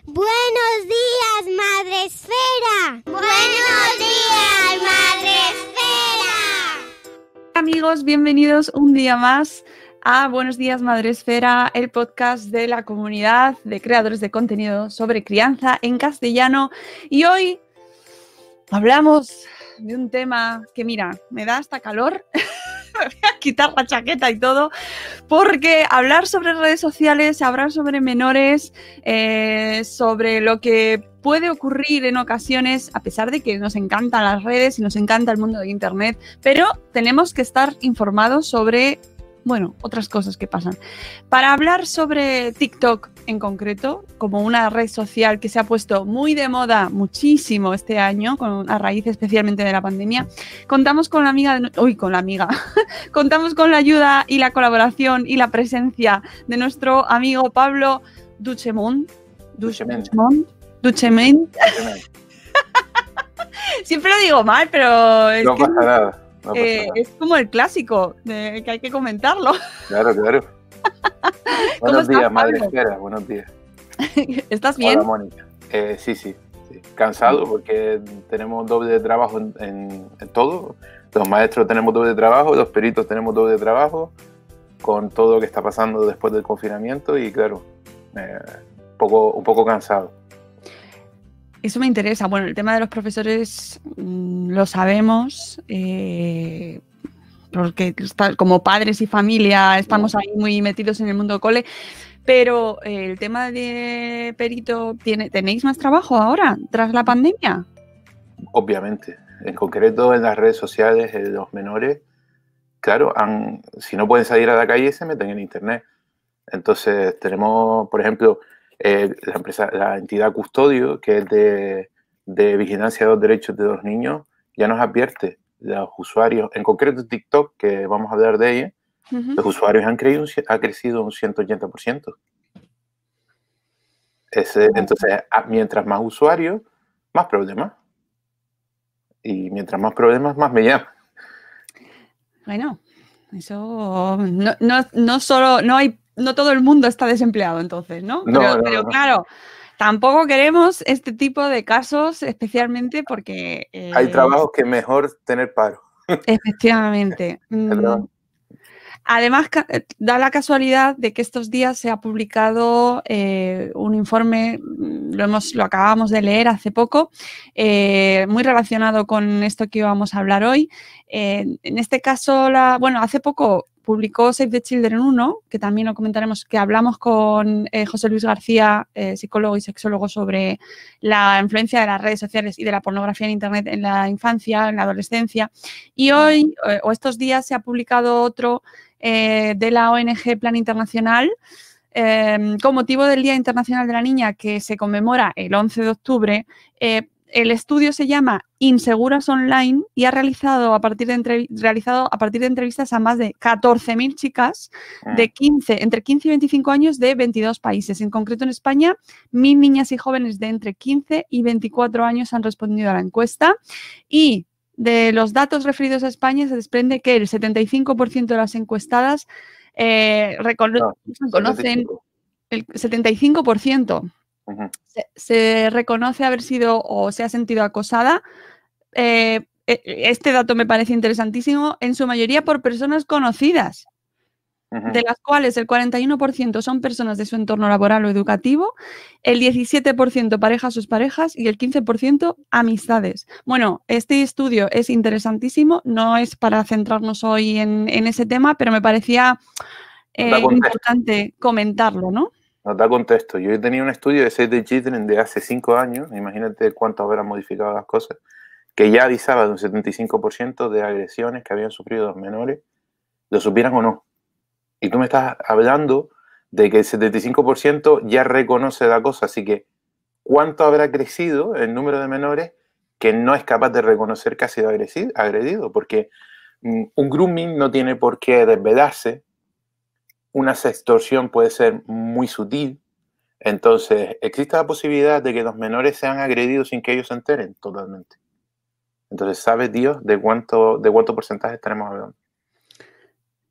Buenos días, Madre Esfera. Buenos días, Madre Esfera. Amigos, bienvenidos un día más a Buenos días, Madre Esfera, el podcast de la comunidad de creadores de contenido sobre crianza en castellano. Y hoy hablamos de un tema que, mira, me da hasta calor. Me voy a quitar la chaqueta y todo, porque hablar sobre redes sociales, hablar sobre menores, sobre lo que puede ocurrir en ocasiones, a pesar de que nos encantan las redes y nos encanta el mundo de Internet, pero tenemos que estar informados sobre, bueno, otras cosas que pasan. Para hablar sobre TikTok en concreto, como una red social que se ha puesto muy de moda muchísimo este año, a raíz especialmente de la pandemia, contamos con la amiga, contamos con la ayuda y la colaboración y la presencia de nuestro amigo Pablo Duchemont. Siempre lo digo mal, pero es no que pasa nada. No pasa nada. es como el clásico, que hay que comentarlo. Claro. Buenos días, Madre Esfera, buenos días. ¿Estás bien? Hola, Mónica. Sí. Cansado porque tenemos doble de trabajo en todo. Los maestros tenemos doble de trabajo, los peritos tenemos doble de trabajo, con todo lo que está pasando después del confinamiento y claro, un poco cansado. Eso me interesa. Bueno, el tema de los profesores lo sabemos, porque como padres y familia estamos ahí muy metidos en el mundo cole, pero el tema de perito, ¿tenéis más trabajo ahora, tras la pandemia? Obviamente. En concreto, en las redes sociales, los menores, claro, si no pueden salir a la calle, se meten en Internet. Entonces, tenemos, por ejemplo, la entidad Custodio, que es de vigilancia de los derechos de los niños, ya nos advierte, los usuarios, en concreto TikTok, que vamos a hablar de ella, los usuarios ha crecido un 180%. Entonces, mientras más usuarios, más problemas. Y mientras más problemas, más me llaman. Bueno, eso no todo el mundo está desempleado entonces, ¿no? Pero claro, tampoco queremos este tipo de casos, especialmente porque... hay trabajos que mejor tener paro. Efectivamente. Además, da la casualidad de que estos días se ha publicado un informe, lo acabamos de leer hace poco, muy relacionado con esto que íbamos a hablar hoy. En este caso, hace poco publicó Save the Children 1, que también lo comentaremos, que hablamos con José Luis García, psicólogo y sexólogo, sobre la influencia de las redes sociales y de la pornografía en Internet en la infancia, en la adolescencia. Y hoy, o estos días, se ha publicado otro de la ONG Plan Internacional, con motivo del Día Internacional de la Niña, que se conmemora el 11 de octubre. El estudio se llama Inseguras Online y ha realizado a partir de entrevistas a más de 14.000 chicas de entre 15 y 25 años de 22 países. En concreto, en España, 1.000 niñas y jóvenes de entre 15 y 24 años han respondido a la encuesta. Y de los datos referidos a España se desprende que el 75% de las encuestadas reconocen, el 75% se reconoce haber sido o se ha sentido acosada. Este dato me parece interesantísimo, en su mayoría por personas conocidas, de las cuales el 41% son personas de su entorno laboral o educativo, el 17% parejas o exparejas y el 15% amistades. Bueno, este estudio es interesantísimo, no es para centrarnos hoy en ese tema, pero me parecía importante comentarlo, ¿no? Nos da contexto. Yo he tenido un estudio de Save the Children de hace 5 años, imagínate cuánto habrán modificado las cosas, que ya avisaba de un 75% de agresiones que habían sufrido los menores, lo supieran o no. Y tú me estás hablando de que el 75% ya reconoce la cosa, así que ¿cuánto habrá crecido el número de menores que no es capaz de reconocer que ha sido agredido? Porque un grooming no tiene por qué desvelarse, una sextorsión puede ser muy sutil, entonces existe la posibilidad de que los menores sean agredidos sin que ellos se enteren totalmente. Entonces, ¿sabe Dios de cuánto porcentaje estaremos hablando?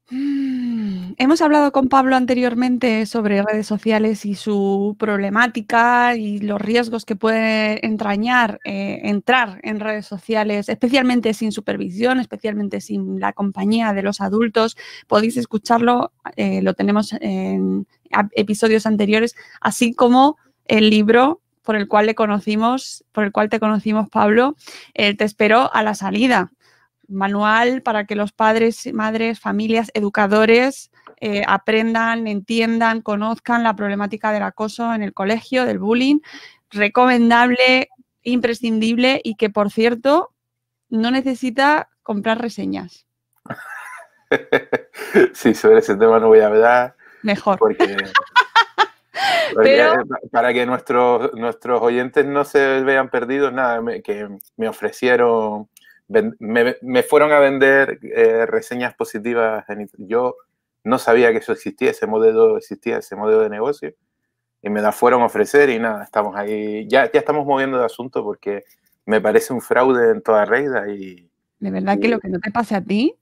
Hemos hablado con Pablo anteriormente sobre redes sociales y su problemática y los riesgos que puede entrañar entrar en redes sociales, especialmente sin supervisión, especialmente sin la compañía de los adultos. Podéis escucharlo, lo tenemos en episodios anteriores, así como el libro por el cual te conocimos, Pablo, Te espero a la salida. Manual para que los padres, madres, familias, educadores aprendan, entiendan, conozcan la problemática del acoso en el colegio, del bullying. Recomendable, imprescindible y que, por cierto, no necesita comprar reseñas. Sí, sobre ese tema no voy a hablar. Mejor. Porque Pero, para que nuestros oyentes no se vean perdidos, nada, que me ofrecieron, me fueron a vender reseñas positivas. Yo no sabía que eso existía, ese modelo de negocio, y me la fueron a ofrecer y nada, estamos ahí, ya estamos moviendo el asunto porque me parece un fraude en toda regla. De verdad que lo que no te pase a ti.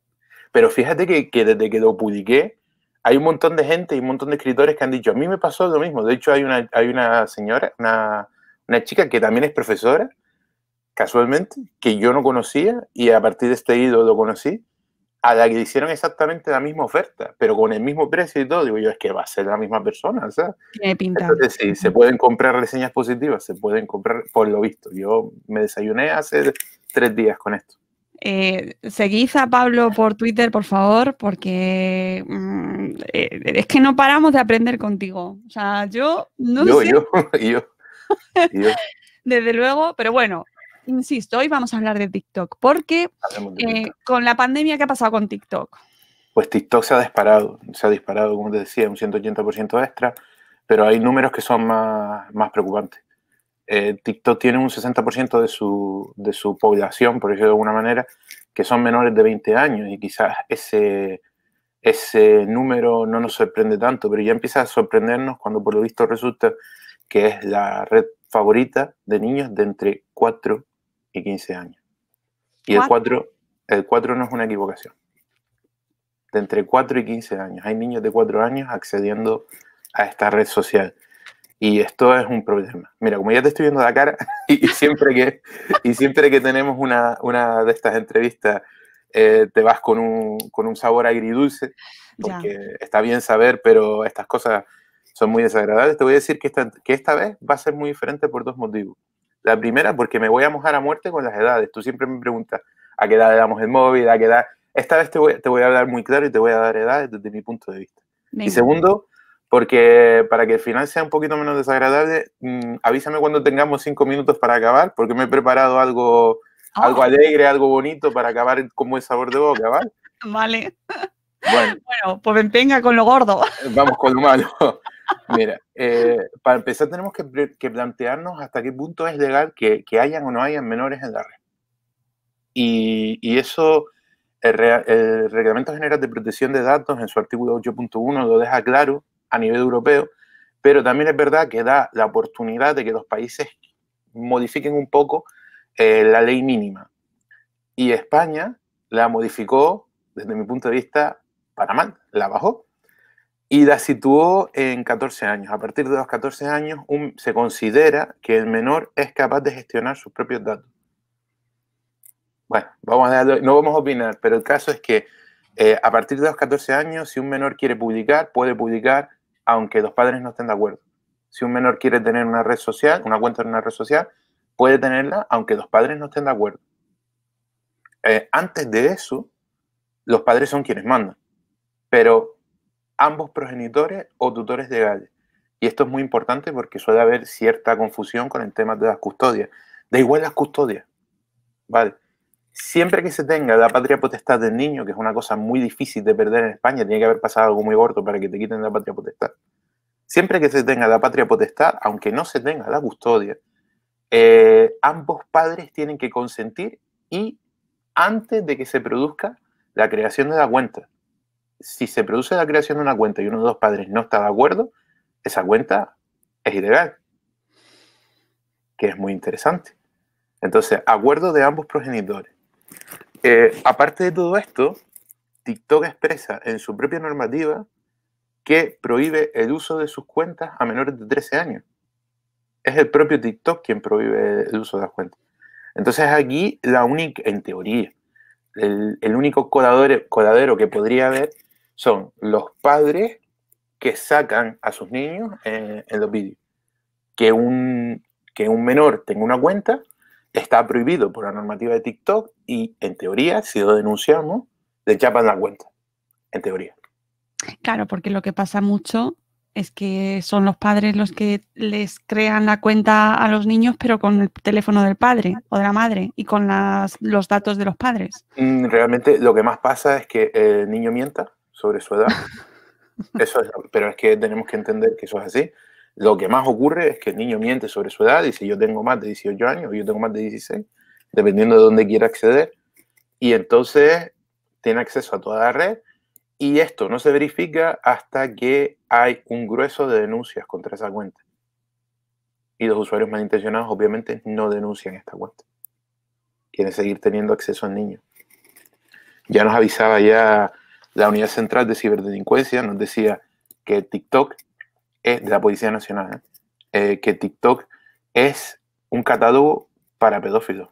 Pero fíjate que desde que lo publiqué, hay un montón de gente y un montón de escritores que han dicho, a mí me pasó lo mismo. De hecho, hay una señora, una chica que también es profesora, casualmente, que yo no conocía y a partir de este hilo lo conocí, a la que le hicieron exactamente la misma oferta, pero con el mismo precio y todo. Digo yo, es que va a ser la misma persona, ¿sabes? Tiene pinta. Entonces, sí, se pueden comprar reseñas positivas, se pueden comprar, por lo visto. Yo me desayuné hace 3 días con esto. Seguid a Pablo por Twitter, por favor, porque es que no paramos de aprender contigo. O sea, yo no sé. Yo. Desde luego, pero bueno, insisto, hoy vamos a hablar de TikTok, porque con la pandemia, ¿qué ha pasado con TikTok? Pues TikTok se ha disparado, como te decía, un 180% extra, pero hay números que son más preocupantes. TikTok tiene un 60% de su población, por decirlo de alguna manera, que son menores de 20 años y quizás ese número no nos sorprende tanto, pero ya empieza a sorprendernos cuando por lo visto resulta que es la red favorita de niños de entre 4 y 15 años. Y el 4 no es una equivocación. De entre 4 y 15 años. Hay niños de 4 años accediendo a esta red social. Y esto es un problema. Mira, como ya te estoy viendo la cara y siempre que tenemos una de estas entrevistas te vas con un sabor agridulce, porque está bien saber, pero estas cosas son muy desagradables. Te voy a decir que esta vez va a ser muy diferente por 2 motivos. La primera, porque me voy a mojar a muerte con las edades. Tú siempre me preguntas a qué edad le damos el móvil, a qué edad... Esta vez te voy a hablar muy claro y te voy a dar edades desde mi punto de vista. Venga. Y segundo, porque para que el final sea un poquito menos desagradable, avísame cuando tengamos 5 minutos para acabar, porque me he preparado algo alegre, algo bonito para acabar con buen sabor de boca, ¿vale? Vale. Bueno, pues venga con lo gordo. Vamos con lo malo. Mira, para empezar tenemos que plantearnos hasta qué punto es legal que hayan o no hayan menores en la red. Y eso... El Reglamento General de Protección de Datos, en su artículo 8.1, lo deja claro a nivel europeo, pero también es verdad que da la oportunidad de que los países modifiquen un poco la ley mínima. Y España la modificó, desde mi punto de vista, para mal, la bajó y la situó en 14 años. A partir de los 14 años se considera que el menor es capaz de gestionar sus propios datos. Bueno, no vamos a opinar, pero el caso es que a partir de los 14 años, si un menor quiere publicar, puede publicar aunque los padres no estén de acuerdo. Si un menor quiere tener una red social, una cuenta en una red social, puede tenerla aunque los padres no estén de acuerdo. Antes de eso, los padres son quienes mandan, pero ambos progenitores o tutores legales. Y esto es muy importante porque suele haber cierta confusión con el tema de las custodias. Da igual las custodias, ¿vale? Siempre que se tenga la patria potestad del niño, que es una cosa muy difícil de perder en España, tiene que haber pasado algo muy gordo para que te quiten la patria potestad. Siempre que se tenga la patria potestad, aunque no se tenga la custodia, ambos padres tienen que consentir y antes de que se produzca la creación de la cuenta. Si se produce la creación de una cuenta y uno de los padres no está de acuerdo, esa cuenta es ilegal, que es muy interesante. Entonces, acuerdo de ambos progenitores. Aparte de todo esto, TikTok expresa en su propia normativa que prohíbe el uso de sus cuentas a menores de 13 años. Es el propio TikTok quien prohíbe el uso de las cuentas. Entonces aquí la única, en teoría, el único coladero que podría haber son los padres que sacan a sus niños en los vídeos. Que un menor tenga una cuenta está prohibido por la normativa de TikTok y, en teoría, si lo denunciamos, le chapan la cuenta. En teoría. Claro, porque lo que pasa mucho es que son los padres los que les crean la cuenta a los niños, pero con el teléfono del padre o de la madre y con los datos de los padres. Realmente lo que más pasa es que el niño mienta sobre su edad. Pero es que tenemos que entender que eso es así. Lo que más ocurre es que el niño miente sobre su edad, dice yo tengo más de 18 años o yo tengo más de 16, dependiendo de dónde quiera acceder, y entonces tiene acceso a toda la red, y esto no se verifica hasta que hay un grueso de denuncias contra esa cuenta. Y los usuarios malintencionados obviamente no denuncian esta cuenta. Quieren seguir teniendo acceso al niño. Ya nos avisaba la Unidad Central de Ciberdelincuencia, nos decía que TikTok es de la Policía Nacional, que TikTok es un catálogo para pedófilos.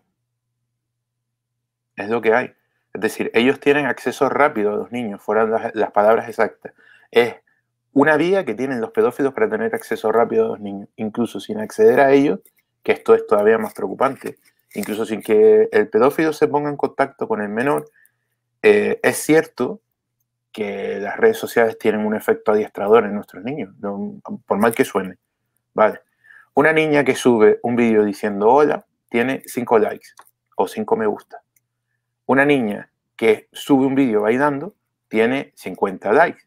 Es lo que hay. Es decir, ellos tienen acceso rápido a los niños, fueran las palabras exactas. Es una vía que tienen los pedófilos para tener acceso rápido a los niños, incluso sin acceder a ellos, que esto es todavía más preocupante, incluso sin que el pedófilo se ponga en contacto con el menor. Es cierto que las redes sociales tienen un efecto adiestrador en nuestros niños, por mal que suene. Vale. Una niña que sube un vídeo diciendo hola tiene 5 likes o 5 me gusta. Una niña que sube un vídeo bailando tiene 50 likes.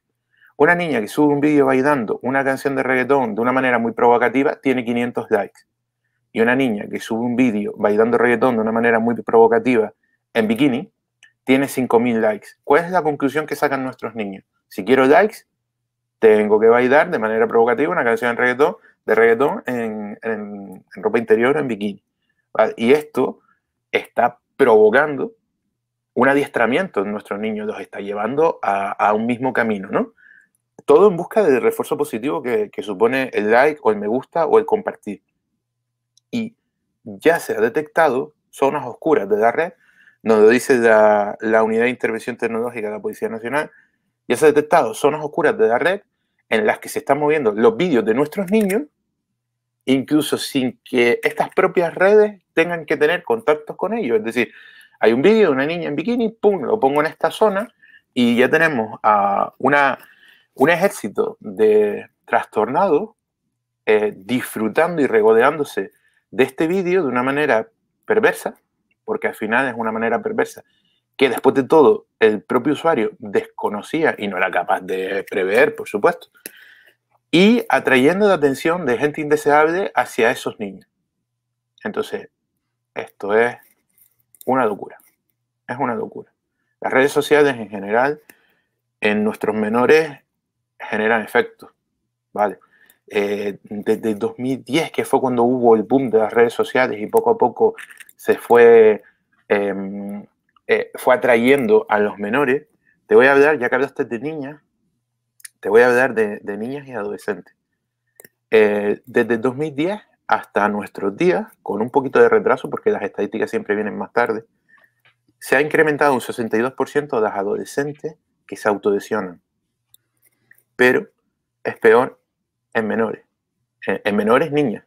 Una niña que sube un vídeo bailando una canción de reggaetón de una manera muy provocativa tiene 500 likes. Y una niña que sube un vídeo bailando reggaetón de una manera muy provocativa en bikini tiene 5.000 likes. ¿Cuál es la conclusión que sacan nuestros niños? Si quiero likes, tengo que bailar de manera provocativa una canción de reggaetón en ropa interior o en bikini. ¿Vale? Y esto está provocando un adiestramiento en nuestros niños, los está llevando a un mismo camino, ¿no? Todo en busca del refuerzo positivo que supone el like o el me gusta o el compartir. Y ya se ha detectado zonas oscuras de la red, nos lo dice la Unidad de Intervención Tecnológica de la Policía Nacional, ya se ha detectado zonas oscuras de la red en las que se están moviendo los vídeos de nuestros niños, incluso sin que estas propias redes tengan que tener contactos con ellos. Es decir, hay un vídeo de una niña en bikini, pum, lo pongo en esta zona y ya tenemos a un ejército de trastornados disfrutando y regodeándose de este vídeo de una manera perversa, porque al final es una manera perversa que después de todo el propio usuario desconocía y no era capaz de prever, por supuesto, y atrayendo la atención de gente indeseable hacia esos niños. Entonces, esto es una locura. Es una locura. Las redes sociales en general, en nuestros menores, generan efectos, ¿vale? Desde 2010, que fue cuando hubo el boom de las redes sociales y poco a poco se fue atrayendo a los menores, te voy a hablar, ya que hablaste de niñas, te voy a hablar de niñas y adolescentes. Desde 2010 hasta nuestros días, con un poquito de retraso, porque las estadísticas siempre vienen más tarde, se ha incrementado un 62% de las adolescentes que se autolesionan. Pero es peor en menores. En menores, niñas.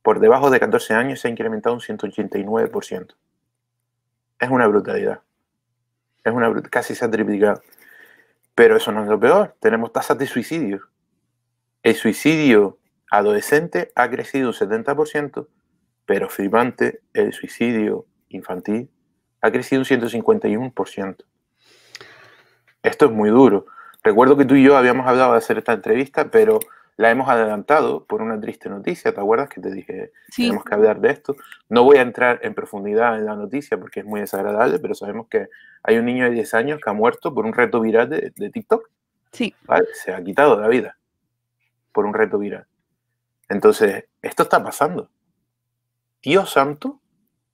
Por debajo de 14 años se ha incrementado un 189%. Es una brutalidad. Casi se ha triplicado. Pero eso no es lo peor. Tenemos tasas de suicidio. El suicidio adolescente ha crecido un 70%, pero flipante, el suicidio infantil ha crecido un 151%. Esto es muy duro. Recuerdo que tú y yo habíamos hablado de hacer esta entrevista, pero la hemos adelantado por una triste noticia. ¿Te acuerdas que te dije Sí. Tenemos que hablar de esto? No voy a entrar en profundidad en la noticia porque es muy desagradable, pero sabemos que hay un niño de 10 años que ha muerto por un reto viral de TikTok. Sí. ¿Vale? Se ha quitado la vida por un reto viral. Entonces, esto está pasando. Dios santo,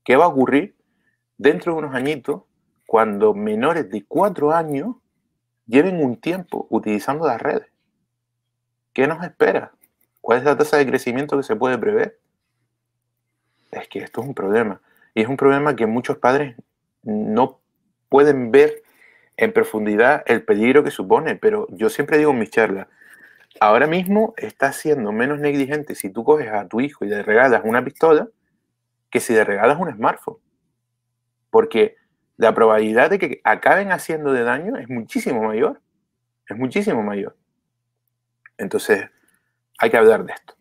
¿qué va a ocurrir dentro de unos añitos cuando menores de 4 años lleven un tiempo utilizando las redes. ¿Qué nos espera? ¿Cuál es la tasa de crecimiento que se puede prever? Es que esto es un problema. Y es un problema que muchos padres no pueden ver en profundidad el peligro que supone. Pero yo siempre digo en mis charlas, ahora mismo estás siendo menos negligente si tú coges a tu hijo y le regalas una pistola que si le regalas un smartphone. Porque la probabilidad de que acaben haciendo de daño es muchísimo mayor. Es muchísimo mayor. Entonces, hay que hablar de esto.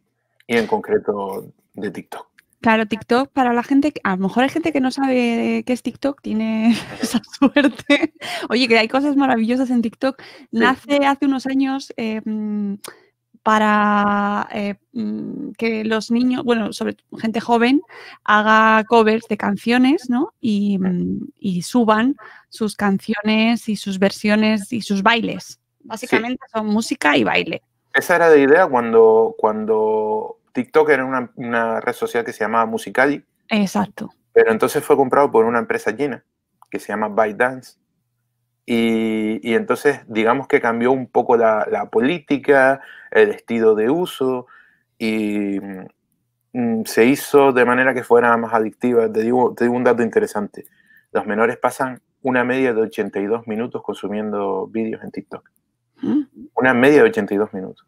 Y en concreto de TikTok. Claro, TikTok, para la gente, a lo mejor hay gente que no sabe qué es TikTok, tiene esa suerte. Oye, que hay cosas maravillosas en TikTok. Nace hace unos años para que los niños, bueno, sobre gente joven, haga covers de canciones, ¿no? Y suban sus canciones y sus versiones y sus bailes. Básicamente son música y baile. Esa era la idea cuando TikTok era una red social que se llamaba Musical.ly. Exacto. Pero entonces fue comprado por una empresa china que se llama ByteDance. Y entonces, digamos que cambió un poco la política, el estilo de uso, y se hizo de manera que fuera más adictiva. Te digo un dato interesante. Los menores pasan una media de 82 minutos consumiendo vídeos en TikTok. Una media de 82 minutos.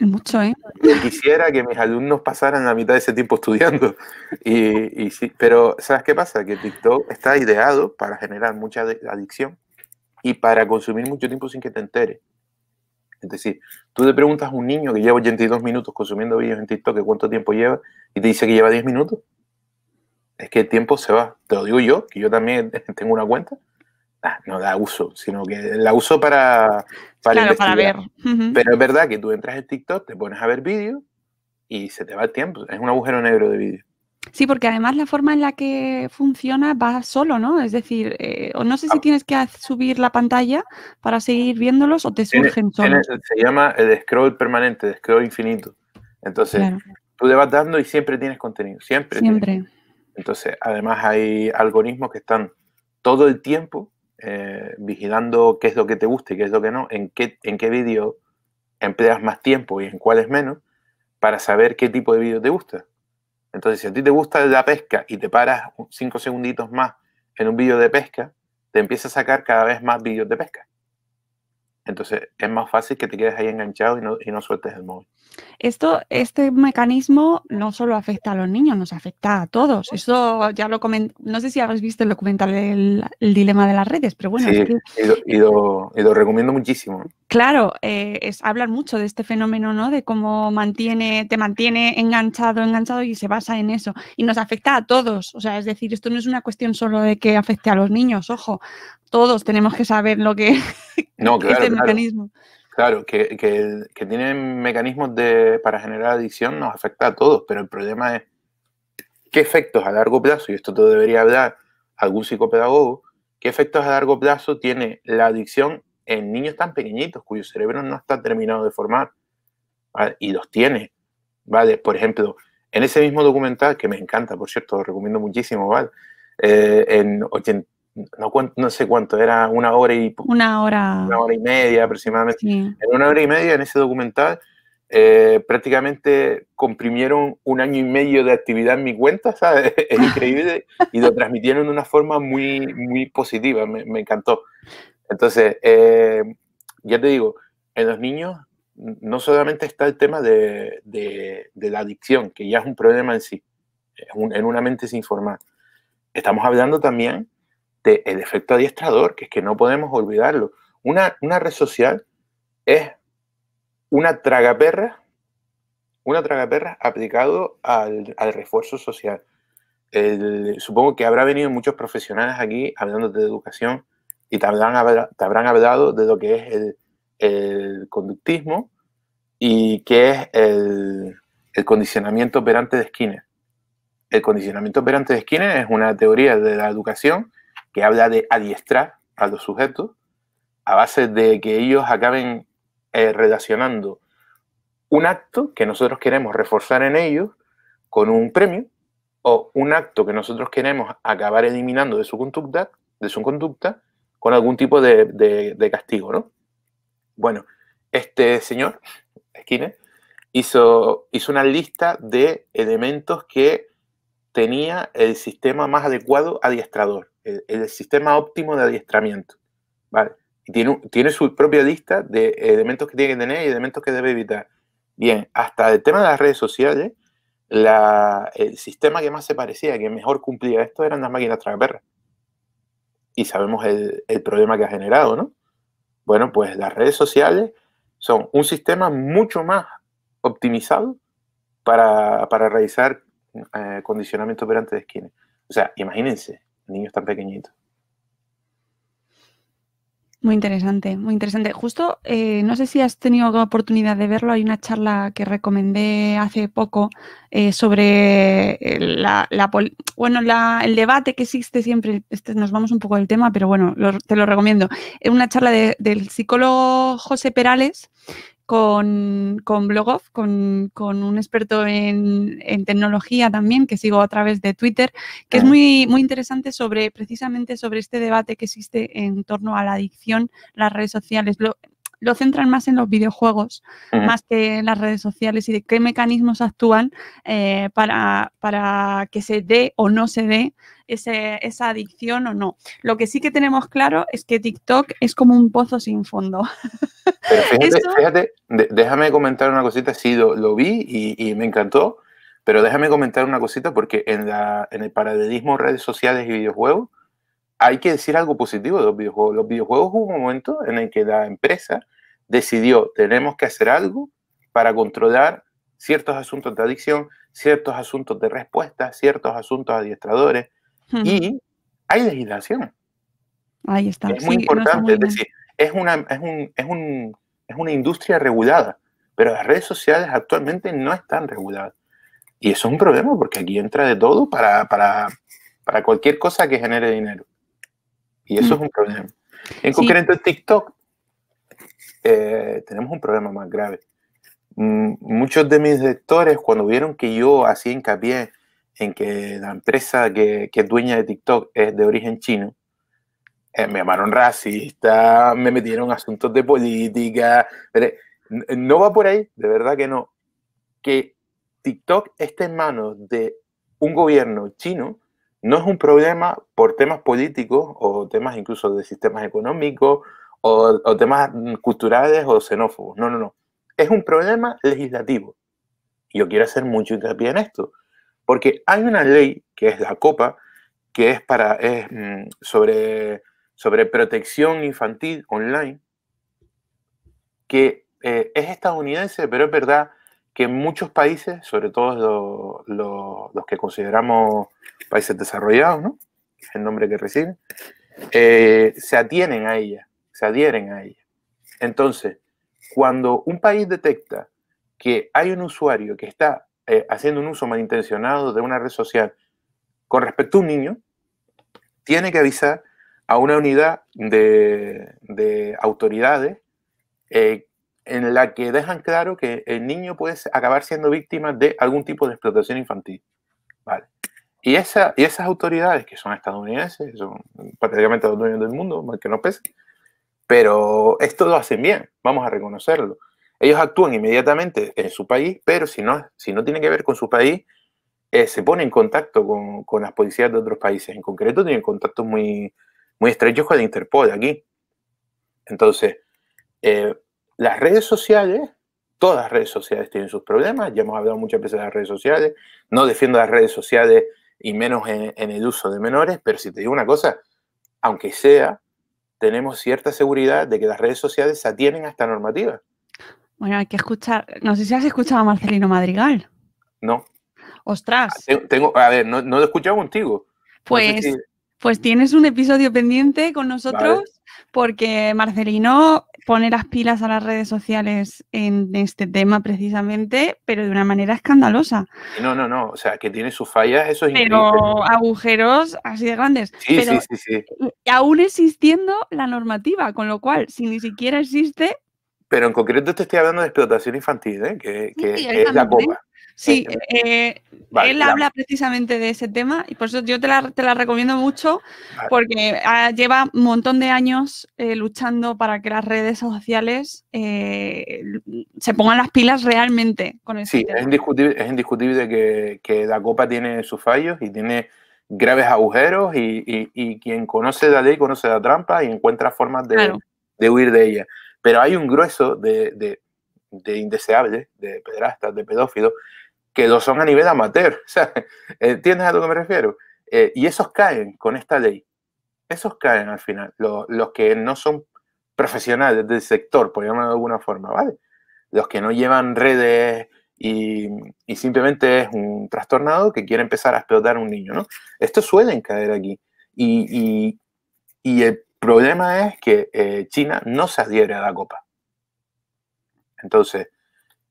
Es mucho, ¿eh? Yo quisiera que mis alumnos pasaran la mitad de ese tiempo estudiando. Y sí, pero ¿sabes qué pasa? Que TikTok está ideado para generar mucha adicción y para consumir mucho tiempo sin que te enteres. Es decir, tú le preguntas a un niño que lleva 82 minutos consumiendo vídeos en TikTok que cuánto tiempo lleva y te dice que lleva 10 minutos. Es que el tiempo se va. Te lo digo yo, que yo también tengo una cuenta. No la uso, sino que la uso para claro, para ver. Pero es verdad que tú entras en TikTok, te pones a ver vídeos y se te va el tiempo. Es un agujero negro de vídeos. Sí, porque además la forma en la que funciona va solo, ¿no? Es decir, o no sé si tienes que subir la pantalla para seguir viéndolos o te surgen solos. Se llama el scroll permanente, el scroll infinito. Entonces, tú le vas dando y siempre tienes contenido. Siempre. Entonces, además hay algoritmos que están todo el tiempo vigilando qué es lo que te gusta y qué es lo que no, en qué vídeo empleas más tiempo y en cuáles menos, para saber qué tipo de vídeo te gusta. Entonces, si a ti te gusta la pesca y te paras 5 segunditos más en un vídeo de pesca, te empieza a sacar cada vez más vídeos de pesca. Entonces, es más fácil que te quedes ahí enganchado y no sueltes el móvil. Este mecanismo no solo afecta a los niños, nos afecta a todos. Eso ya lo comenté. No sé si habéis visto el documental el dilema de las redes, pero bueno. Sí, es que, y lo recomiendo muchísimo. Claro, hablan mucho de este fenómeno, ¿no? De cómo te mantiene enganchado y se basa en eso. Y nos afecta a todos. O sea, es decir, esto no es una cuestión solo de que afecte a los niños, ojo. Todos tenemos que saber lo que es el mecanismo. Claro, que tienen mecanismos para generar adicción nos afecta a todos, pero el problema es qué efectos a largo plazo, y esto te debería hablar algún psicopedagogo, qué efectos a largo plazo tiene la adicción en niños tan pequeñitos cuyo cerebro no está terminado de formar, ¿vale? Y los tiene, ¿vale? Por ejemplo, en ese mismo documental, que me encanta, por cierto, lo recomiendo muchísimo, ¿vale? No sé cuánto, era una hora y media aproximadamente. Sí. En una hora y media en ese documental prácticamente comprimieron 1 año y medio de actividad en mi cuenta, ¿sabes? Es increíble y lo transmitieron de una forma muy, muy positiva, me encantó. Entonces, ya te digo, en los niños no solamente está el tema de la adicción, que ya es un problema en sí, en una mente sin formar. Estamos hablando también del efecto adiestrador, que es que no podemos olvidarlo. Una red social es una tragaperra aplicado al refuerzo social. Supongo que habrá venido muchos profesionales aquí hablando de educación y te habrán hablado de lo que es el conductismo y qué es el condicionamiento operante de Skinner. El condicionamiento operante de Skinner es una teoría de la educación que habla de adiestrar a los sujetos a base de que ellos acaben relacionando un acto que nosotros queremos reforzar en ellos con un premio o un acto que nosotros queremos acabar eliminando de su conducta con algún tipo de castigo, ¿no? Bueno, este señor, Skinner, hizo una lista de elementos que tenía el sistema más adecuado adiestrador, el sistema óptimo de adiestramiento, ¿vale? Y tiene su propia lista de elementos que tiene que tener y elementos que debe evitar. Bien, hasta el tema de las redes sociales, el sistema que más se parecía, que mejor cumplía esto, eran las máquinas tragaperras. Y sabemos el problema que ha generado, ¿no? Bueno, pues las redes sociales son un sistema mucho más optimizado para realizar condicionamiento operante de Skinner. O sea, imagínense, niños tan pequeñitos. Muy interesante, muy interesante. Justo, no sé si has tenido oportunidad de verlo, hay una charla que recomendé hace poco sobre el debate que existe siempre, nos vamos un poco del tema, pero bueno, te lo recomiendo. Es una charla del psicólogo José Perales con Blogoff, con un experto en tecnología también, que sigo a través de Twitter, que es muy, muy interesante precisamente sobre este debate que existe en torno a la adicción, las redes sociales. Lo centran más en los videojuegos, más que en las redes sociales, y de qué mecanismos actúan para que se dé o no se dé esa adicción o no. Lo que sí que tenemos claro es que TikTok es como un pozo sin fondo. Pero fíjate, déjame comentar una cosita. Sí, lo vi y me encantó, pero déjame comentar una cosita, porque en el paralelismo redes sociales y videojuegos hay que decir algo positivo de los videojuegos. Los videojuegos, hubo un momento en el que la empresa decidió: tenemos que hacer algo para controlar ciertos asuntos de adicción, ciertos asuntos de respuesta, ciertos asuntos adiestradores, y hay legislación. Ahí está. Es muy importante, es decir, es una industria regulada, pero las redes sociales actualmente no están reguladas. Y eso es un problema, porque aquí entra de todo para cualquier cosa que genere dinero. Y eso es un problema. En concreto, en TikTok tenemos un problema más grave. Muchos de mis lectores, cuando vieron que yo hacía hincapié en que la empresa que es dueña de TikTok es de origen chino, me llamaron racista, me metieron asuntos de política. Pero no va por ahí, de verdad que no. Que TikTok esté en manos de un gobierno chino no es un problema por temas políticos o temas incluso de sistemas económicos o temas culturales o xenófobos. No, no, no. Es un problema legislativo. Y yo quiero hacer mucho hincapié en esto, porque hay una ley que es la COPPA, que es sobre protección infantil online, que es estadounidense, pero es verdad que en muchos países, sobre todo los que consideramos países desarrollados, ¿no?, que es el nombre que reciben, se adhieren a ella. Entonces, cuando un país detecta que hay un usuario que está haciendo un uso malintencionado de una red social con respecto a un niño, tiene que avisar a una unidad de autoridades en la que dejan claro que el niño puede acabar siendo víctima de algún tipo de explotación infantil. ¿Vale? Y esas autoridades, que son estadounidenses, son prácticamente los dueños del mundo, mal que no pese, pero esto lo hacen bien, vamos a reconocerlo. Ellos actúan inmediatamente en su país, pero si no tiene que ver con su país, se pone en contacto con las policías de otros países. En concreto, tienen contactos muy, muy estrechos con la Interpol aquí. Entonces, las redes sociales, todas las redes sociales tienen sus problemas. Ya hemos hablado muchas veces de las redes sociales. No defiendo las redes sociales y menos en el uso de menores, pero si te digo una cosa, aunque sea, tenemos cierta seguridad de que las redes sociales se atienen a esta normativa. Bueno, hay que escuchar. No sé si has escuchado a Marcelino Madrigal. No. ¡Ostras! A ver, no lo he escuchado contigo. Pues, no sé si... pues tienes un episodio pendiente con nosotros, vale, porque Marcelino pone las pilas a las redes sociales en este tema precisamente, pero de una manera escandalosa. No. O sea, que tiene sus fallas, eso es pero increíble. Pero agujeros así de grandes. Sí, pero sí. Aún existiendo la normativa, con lo cual, si ni siquiera existe... Pero en concreto te estoy hablando de explotación infantil, que es la COPPA. Sí, Vale, él habla precisamente de ese tema y por eso yo te la recomiendo mucho vale. porque lleva un montón de años luchando para que las redes sociales se pongan las pilas realmente con este Sí, tema. es indiscutible que la copa tiene sus fallos y tiene graves agujeros y quien conoce la ley conoce la trampa y encuentra formas Claro. de huir de ella. Pero hay un grueso de indeseables, de pederastas, de pedófilos, que lo son a nivel amateur. O sea, ¿entiendes a lo que me refiero? Y esos caen con esta ley. Esos caen al final. Los que no son profesionales del sector, por llamarlo de alguna forma, ¿vale? Los que no llevan redes y simplemente es un trastornado que quiere empezar a explotar a un niño, ¿no? Estos suelen caer aquí. Y el problema es que China no se adhiere a la copa. Entonces,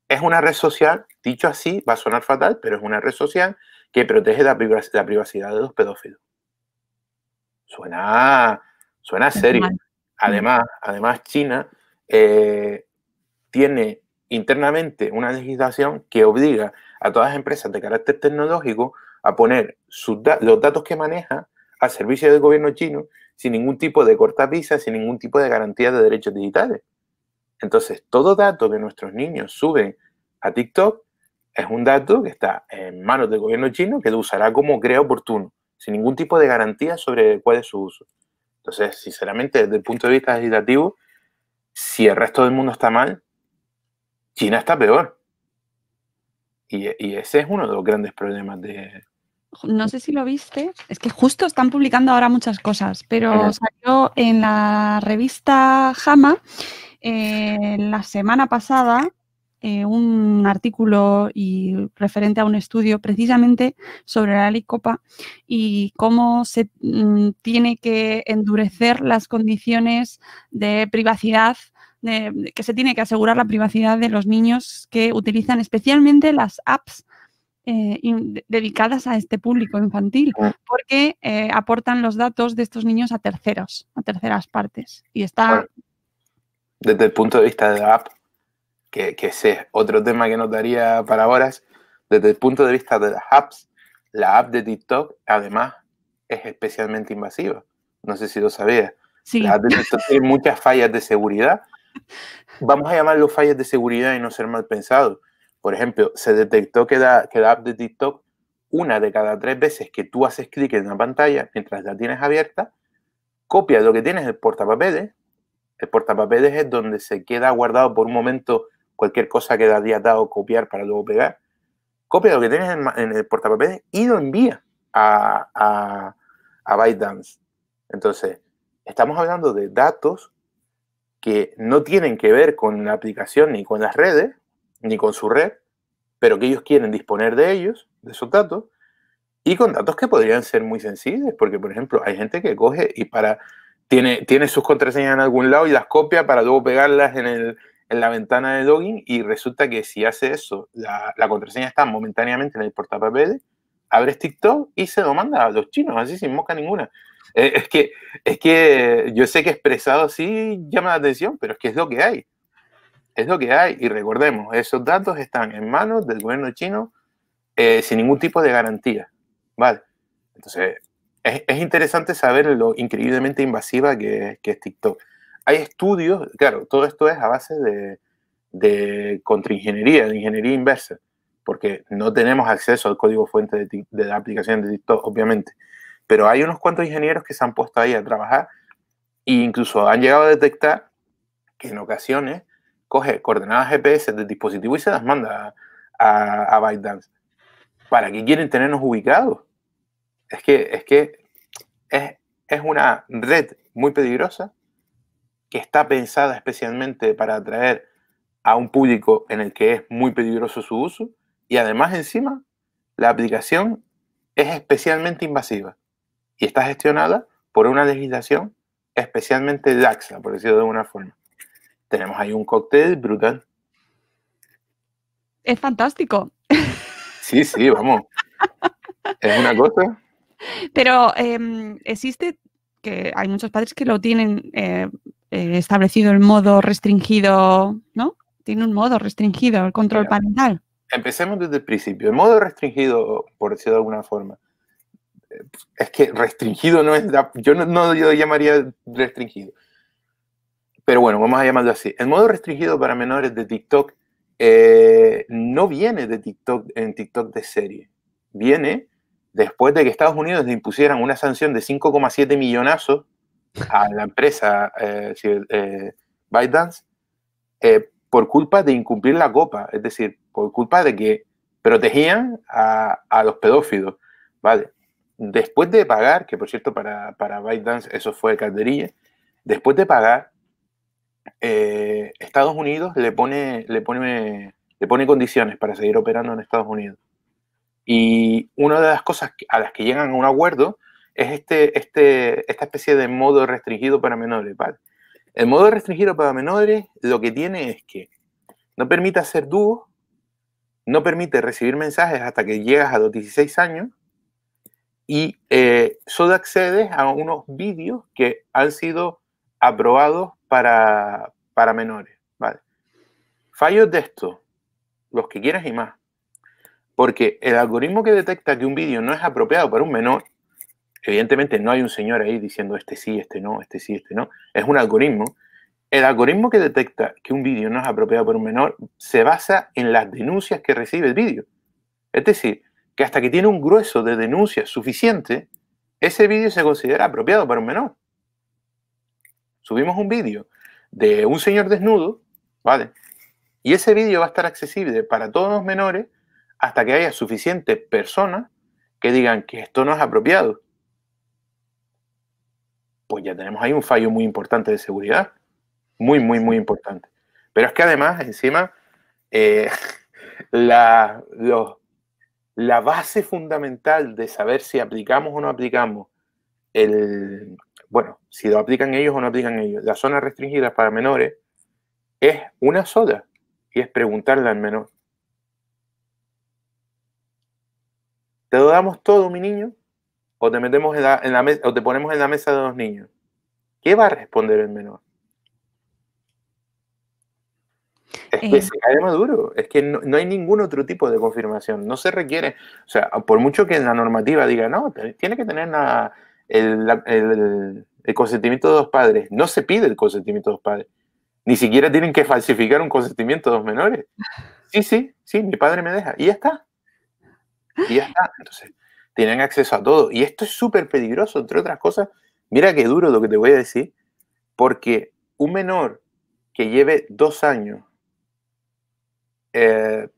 es una red social, dicho así, va a sonar fatal, pero es una red social que protege la privacidad de los pedófilos. Suena serio. Además, China tiene internamente una legislación que obliga a todas las empresas de carácter tecnológico a poner los datos que maneja al servicio del gobierno chino sin ningún tipo de cortapisa, sin ningún tipo de garantía de derechos digitales. Entonces, todo dato que nuestros niños suben a TikTok es un dato que está en manos del gobierno chino que lo usará como crea oportuno, sin ningún tipo de garantía sobre cuál es su uso. Entonces, sinceramente, desde el punto de vista legislativo, si el resto del mundo está mal, China está peor. Y ese es uno de los grandes problemas de... No sé si lo viste, es que justo están publicando ahora muchas cosas, pero salió en la revista JAMA la semana pasada un artículo referente a un estudio precisamente sobre la ley COPA y cómo se tiene que endurecer las condiciones de privacidad, que se tiene que asegurar la privacidad de los niños que utilizan especialmente las apps dedicadas a este público infantil, porque aportan los datos de estos niños a terceros, a terceras partes. Y está... Bueno, desde el punto de vista de la app, que ese es otro tema que nos daría para horas, desde el punto de vista de las apps, la app de TikTok, además, es especialmente invasiva. No sé si lo sabías. Sí. La app de TikTok tiene muchas fallas de seguridad. Vamos a llamarlo fallas de seguridad y no ser mal pensados. Por ejemplo, se detectó que la app de TikTok, una de cada 3 veces que tú haces clic en la pantalla, mientras la tienes abierta, copia lo que tienes en el portapapeles. El portapapeles es donde se queda guardado por un momento cualquier cosa que le hayas dado copiar para luego pegar. Copia lo que tienes en el portapapeles y lo envía a ByteDance. Entonces, estamos hablando de datos que no tienen que ver con la aplicación ni con las redes, ni con su red, pero que ellos quieren disponer de ellos, de esos datos, y con datos que podrían ser muy sensibles, porque, por ejemplo, hay gente que coge y tiene sus contraseñas en algún lado y las copia para luego pegarlas en la ventana de login, y resulta que si hace eso, la contraseña está momentáneamente en el portapapeles, abres TikTok y se lo manda a los chinos, así sin mosca ninguna. Es que yo sé que expresado así llama la atención, pero es que es lo que hay. Es lo que hay. Y recordemos, esos datos están en manos del gobierno chino sin ningún tipo de garantía. ¿Vale? Entonces, es interesante saber lo increíblemente invasiva que es TikTok. Hay estudios, claro, todo esto es a base de contraingeniería, de ingeniería inversa, porque no tenemos acceso al código fuente de la aplicación de TikTok, obviamente. Pero hay unos cuantos ingenieros que se han puesto ahí a trabajar e incluso han llegado a detectar que en ocasiones coge coordenadas GPS del dispositivo y se las manda a ByteDance. ¿Para qué quieren tenernos ubicados? Es que es una red muy peligrosa que está pensada especialmente para atraer a un público en el que es muy peligroso su uso, y además encima la aplicación es especialmente invasiva y está gestionada por una legislación especialmente laxa, por decirlo de alguna forma. Tenemos ahí un cóctel brutal. Es fantástico. Sí, vamos. Es una cosa. Pero existe que hay muchos padres que lo tienen establecido el modo restringido, ¿no? Tiene un modo restringido, el control parental. Empecemos desde el principio. El modo restringido, por decirlo de alguna forma, es que restringido no es, yo no yo llamaría restringido. Pero bueno, vamos a llamarlo así. El modo restringido para menores de TikTok no viene de TikTok en TikTok de serie. Viene después de que Estados Unidos le impusieran una sanción de 5,7 millonazos a la empresa ByteDance por culpa de incumplir la copa. Es decir, por culpa de que protegían a los pedófilos. ¿Vale? Después de pagar, que por cierto para ByteDance eso fue calderilla, después de pagar, Estados Unidos le pone condiciones para seguir operando en Estados Unidos. Y una de las cosas a las que llegan a un acuerdo es esta especie de modo restringido para menores, ¿vale? El modo restringido para menores lo que tiene es que no permite hacer dúos, no permite recibir mensajes hasta que llegas a los 16 años y solo accedes a unos vídeos que han sido aprobados para menores, ¿vale? Fallos de esto, los que quieras y más. Porque el algoritmo que detecta que un vídeo no es apropiado para un menor, evidentemente no hay un señor ahí diciendo este sí, este no, este sí, este no, es un algoritmo. El algoritmo que detecta que un vídeo no es apropiado para un menor se basa en las denuncias que recibe el vídeo. Es decir, que hasta que tiene un grueso de denuncias suficiente, ese vídeo se considera apropiado para un menor. Subimos un vídeo de un señor desnudo, ¿vale? Y ese vídeo va a estar accesible para todos los menores hasta que haya suficientes personas que digan que esto no es apropiado. Pues ya tenemos ahí un fallo muy importante de seguridad. Muy, muy, muy importante. Pero es que además, encima, la base fundamental de saber si aplicamos o no aplicamos bueno, si lo aplican ellos o no aplican ellos, las zonas restringidas para menores, es una sola, y es preguntarle al menor. ¿Te lo damos todo, mi niño? ¿O te metemos o te ponemos en la mesa de los niños? ¿Qué va a responder el menor? Es que se cae maduro, es que no hay ningún otro tipo de confirmación, no se requiere, o sea, por mucho que en la normativa diga, no, tiene que tener el consentimiento de los padres, no se pide el consentimiento de los padres, ni siquiera tienen que falsificar un consentimiento de los menores. Sí, mi padre me deja, y ya está. Entonces, tienen acceso a todo, y esto es súper peligroso, entre otras cosas, mira qué duro lo que te voy a decir, porque un menor que lleve 2 años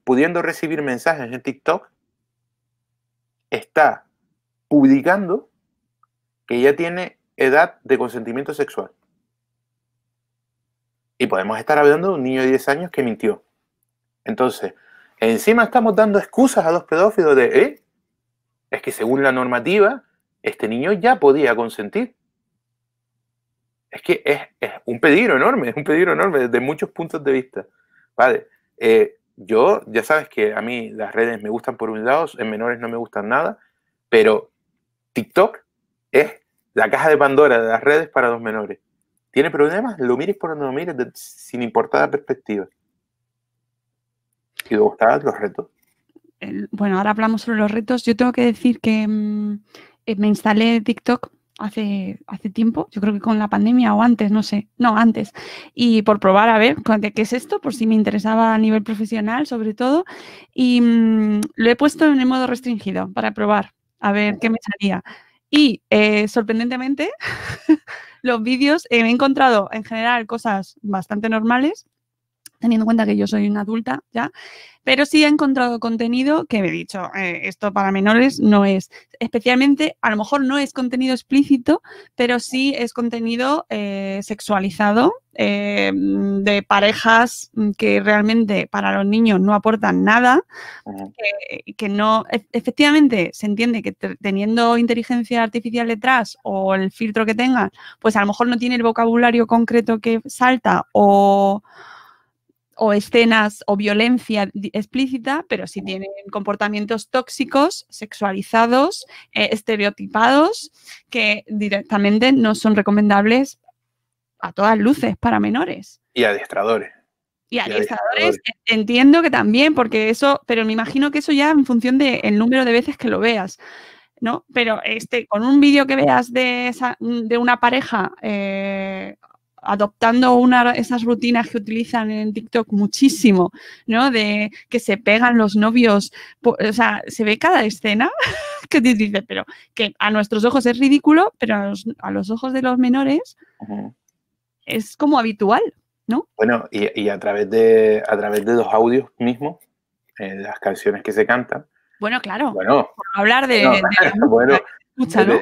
pudiendo recibir mensajes en TikTok, está publicando que ya tiene edad de consentimiento sexual. Y podemos estar hablando de un niño de 10 años que mintió. Entonces, encima estamos dando excusas a los pedófilos de, es que según la normativa, este niño ya podía consentir. Es que es un peligro enorme desde muchos puntos de vista. Vale, yo, ya sabes que a mí las redes me gustan por un lado, en menores no me gustan nada, pero TikTok es la caja de Pandora de las redes para los menores. ¿Tiene problemas? Lo mires por donde lo mires, sin importar la perspectiva. Y luego están los retos. Bueno, ahora hablamos sobre los retos. Yo tengo que decir que me instalé TikTok hace tiempo, yo creo que con la pandemia o antes, no sé, no, antes, y por probar a ver qué es esto, por si me interesaba a nivel profesional sobre todo, y lo he puesto en el modo restringido para probar, a ver qué me salía. Y sorprendentemente, los vídeos, he encontrado en general cosas bastante normales, teniendo en cuenta que yo soy una adulta ya, pero sí he encontrado contenido que me he dicho, esto para menores no es, especialmente, a lo mejor no es contenido explícito, pero sí es contenido sexualizado, de parejas que realmente para los niños no aportan nada, que no, efectivamente se entiende que teniendo inteligencia artificial detrás o el filtro que tengan, pues a lo mejor no tiene el vocabulario concreto que salta o escenas o violencia explícita, pero sí tienen comportamientos tóxicos, sexualizados, estereotipados, que directamente no son recomendables a todas luces para menores. Y adiestradores. Y adiestradores entiendo que también, porque eso, pero me imagino que eso ya en función del número de veces que lo veas, ¿no? Pero con un vídeo que veas de una pareja adoptando esas rutinas que utilizan en TikTok muchísimo, ¿no? De que se pegan los novios, o sea, se ve cada escena que te dice, pero que a nuestros ojos es ridículo, pero a los ojos de los menores es como habitual, ¿no? Bueno, y a través de los audios mismos, las canciones que se cantan. Bueno, claro. Bueno, por hablar de bueno, escucha, ¿no?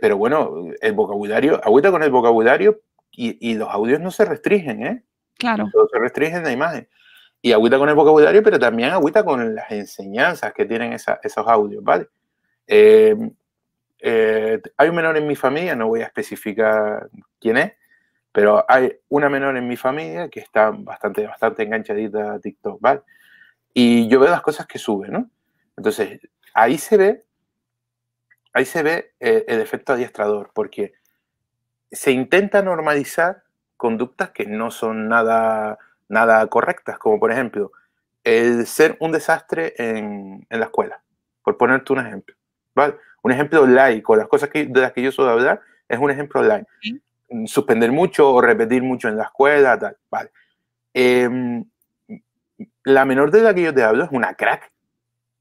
pero bueno, el vocabulario, agüita con el vocabulario y los audios no se restringen, ¿eh? Claro. No se restringen la imagen. Y agüita con el vocabulario, pero también agüita con las enseñanzas que tienen esos audios, ¿vale? Hay un menor en mi familia, no voy a especificar quién es, pero hay una menor en mi familia que está bastante enganchadita a TikTok, ¿vale? Y yo veo las cosas que sube, ¿no? Entonces, ahí se ve el efecto adiestrador, porque se intenta normalizar conductas que no son nada correctas, como por ejemplo, el ser un desastre en la escuela, por ponerte un ejemplo, ¿vale? Un ejemplo laico, las cosas de las que yo suelo hablar es un ejemplo laico. ¿Sí? Suspender mucho o repetir mucho en la escuela, tal, ¿vale? La menor de la que yo te hablo es una crack,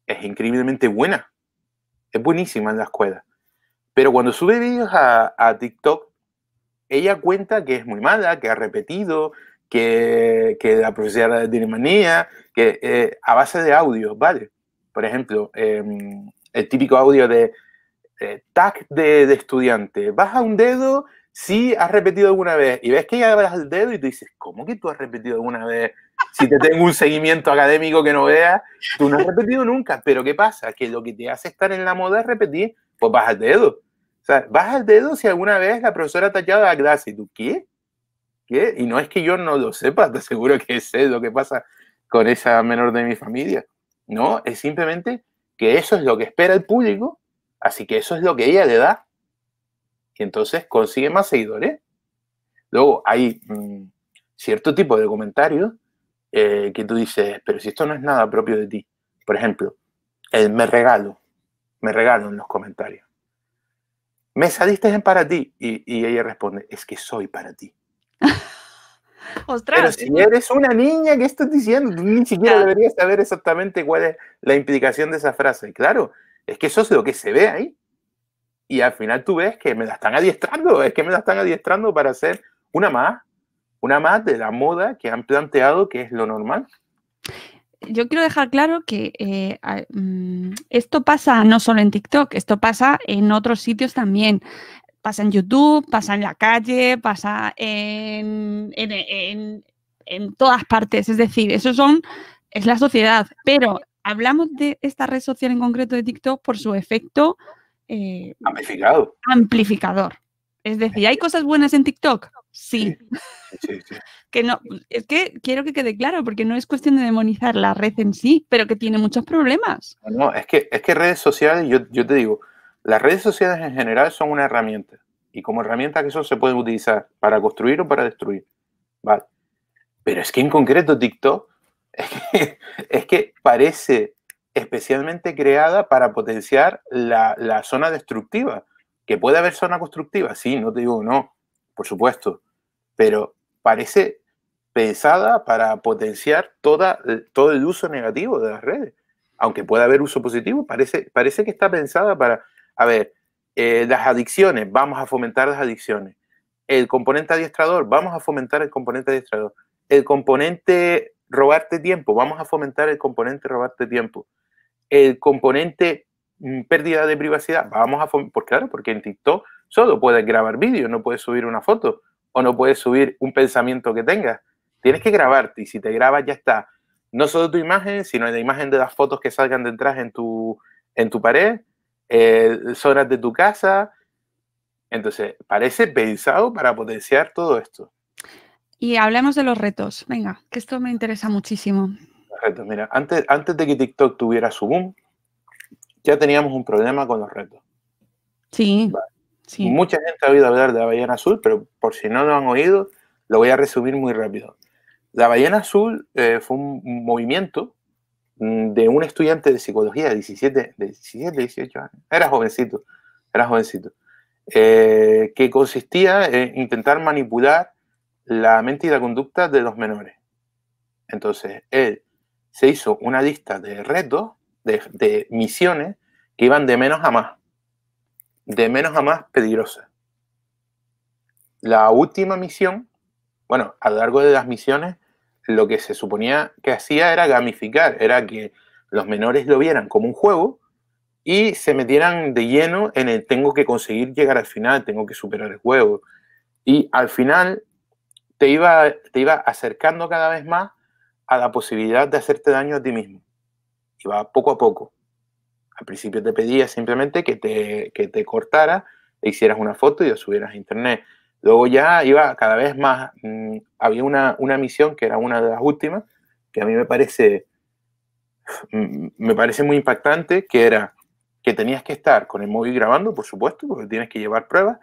es increíblemente buena, es buenísima en la escuela, pero cuando sube vídeos a TikTok, ella cuenta que es muy mala, que ha repetido, que la profesora tiene manía, que a base de audio, ¿vale? Por ejemplo, el típico audio de tag de estudiante, baja un dedo si has repetido alguna vez, y ves que ella baja el dedo y tú dices, ¿cómo que tú has repetido alguna vez? Si te tengo un seguimiento académico que no veas, tú no has repetido nunca, pero ¿qué pasa? Que lo que te hace estar en la moda es repetir, pues baja el dedo. O sea, baja el dedo si alguna vez la profesora te ha echado la clase. ¿Y tú qué? ¿Qué? Y no es que yo no lo sepa, te aseguro que sé lo que pasa con esa menor de mi familia. No, es simplemente que eso es lo que espera el público, así que eso es lo que ella le da. Y entonces consigue más seguidores. Luego hay cierto tipo de comentarios que tú dices, pero si esto no es nada propio de ti. Por ejemplo, el me regalo en los comentarios. Me saliste en para ti. Y ella responde, es que soy para ti. ¡Ostras! Pero si eres una niña, ¿qué estás diciendo? Tú ni siquiera deberías saber exactamente cuál es la implicación de esa frase. Claro, es que eso es lo que se ve ahí. Y al final tú ves que me la están adiestrando. Es que me la están adiestrando para hacer una más de la moda que han planteado que es lo normal. Yo quiero dejar claro que esto pasa no solo en TikTok, esto pasa en otros sitios también. Pasa en YouTube, pasa en la calle, pasa en todas partes. Es decir, es la sociedad. Pero hablamos de esta red social en concreto de TikTok por su efecto amplificador. Es decir, ¿hay cosas buenas en TikTok? Sí. Sí. Que no, es que quiero que quede claro, porque no es cuestión de demonizar la red en sí, pero que tiene muchos problemas. No, es que redes sociales, yo te digo, las redes sociales en general son una herramienta. Y como herramienta que eso se puede utilizar para construir o para destruir. ¿Vale? Pero es que en concreto TikTok es que parece especialmente creada para potenciar la zona destructiva. ¿Que puede haber zona constructiva? Sí, no te digo no, por supuesto. Pero parece pensada para potenciar todo el uso negativo de las redes. Aunque pueda haber uso positivo, parece que está pensada para, a ver, las adicciones, vamos a fomentar las adicciones. El componente adiestrador, vamos a fomentar el componente adiestrador. El componente robarte tiempo, vamos a fomentar el componente robarte tiempo. El componente pérdida de privacidad, vamos a fomentar, claro, porque en TikTok solo puedes grabar vídeos, no puedes subir una foto o no puedes subir un pensamiento que tengas. Tienes que grabarte y si te grabas ya está. No solo tu imagen, sino la imagen de las fotos que salgan detrás en tu pared, zonas de tu casa. Entonces, parece pensado para potenciar todo esto. Y hablemos de los retos. Venga, que esto me interesa muchísimo. Los retos, mira, antes de que TikTok tuviera su boom, ya teníamos un problema con los retos. Sí, vale. Sí. Mucha gente ha oído hablar de la ballena azul, pero por si no lo han oído, lo voy a resumir muy rápido. La ballena azul fue un movimiento de un estudiante de psicología de 17, 18 años. Era jovencito, que consistía en intentar manipular la mente y la conducta de los menores. Entonces, él se hizo una lista de retos, de misiones que iban de menos a más peligrosas. La última misión, bueno, a lo largo de las misiones, lo que se suponía que hacía era gamificar, era que los menores lo vieran como un juego y se metieran de lleno en el tengo que conseguir llegar al final, tengo que superar el juego. Y al final te iba acercando cada vez más a la posibilidad de hacerte daño a ti mismo. Iba poco a poco. Al principio te pedía simplemente que te cortara, e hicieras una foto y la subieras a internet. Luego ya iba cada vez más. Había una misión que era una de las últimas, que a mí me parece muy impactante, que era que tenías que estar con el móvil grabando, por supuesto, porque tienes que llevar pruebas,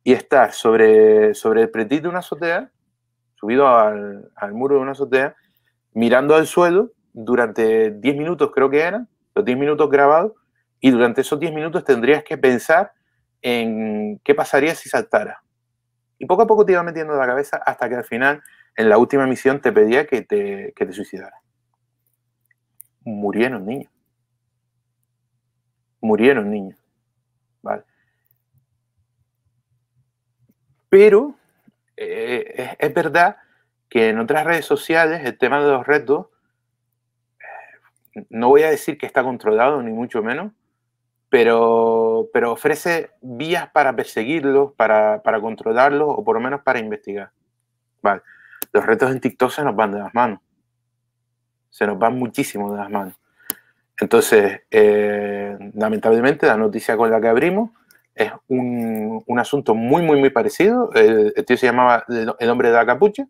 y estar sobre el pretil de una azotea, subido al muro de una azotea, mirando al suelo durante 10 minutos, creo que eran, los 10 minutos grabados, y durante esos 10 minutos tendrías que pensar en qué pasaría si saltara. Y poco a poco te iba metiendo en la cabeza hasta que al final, en la última misión, te pedía que te suicidaras. Murieron niños. ¿Vale? Pero es verdad que en otras redes sociales el tema de los retos, no voy a decir que está controlado, ni mucho menos, pero ofrece vías para perseguirlos, para controlarlos o por lo menos para investigar. Vale. Los retos en TikTok se nos van de las manos. Se nos van muchísimo de las manos. Entonces, lamentablemente, la noticia con la que abrimos es un asunto muy, muy, muy parecido. El tío se llamaba El hombre de la capucha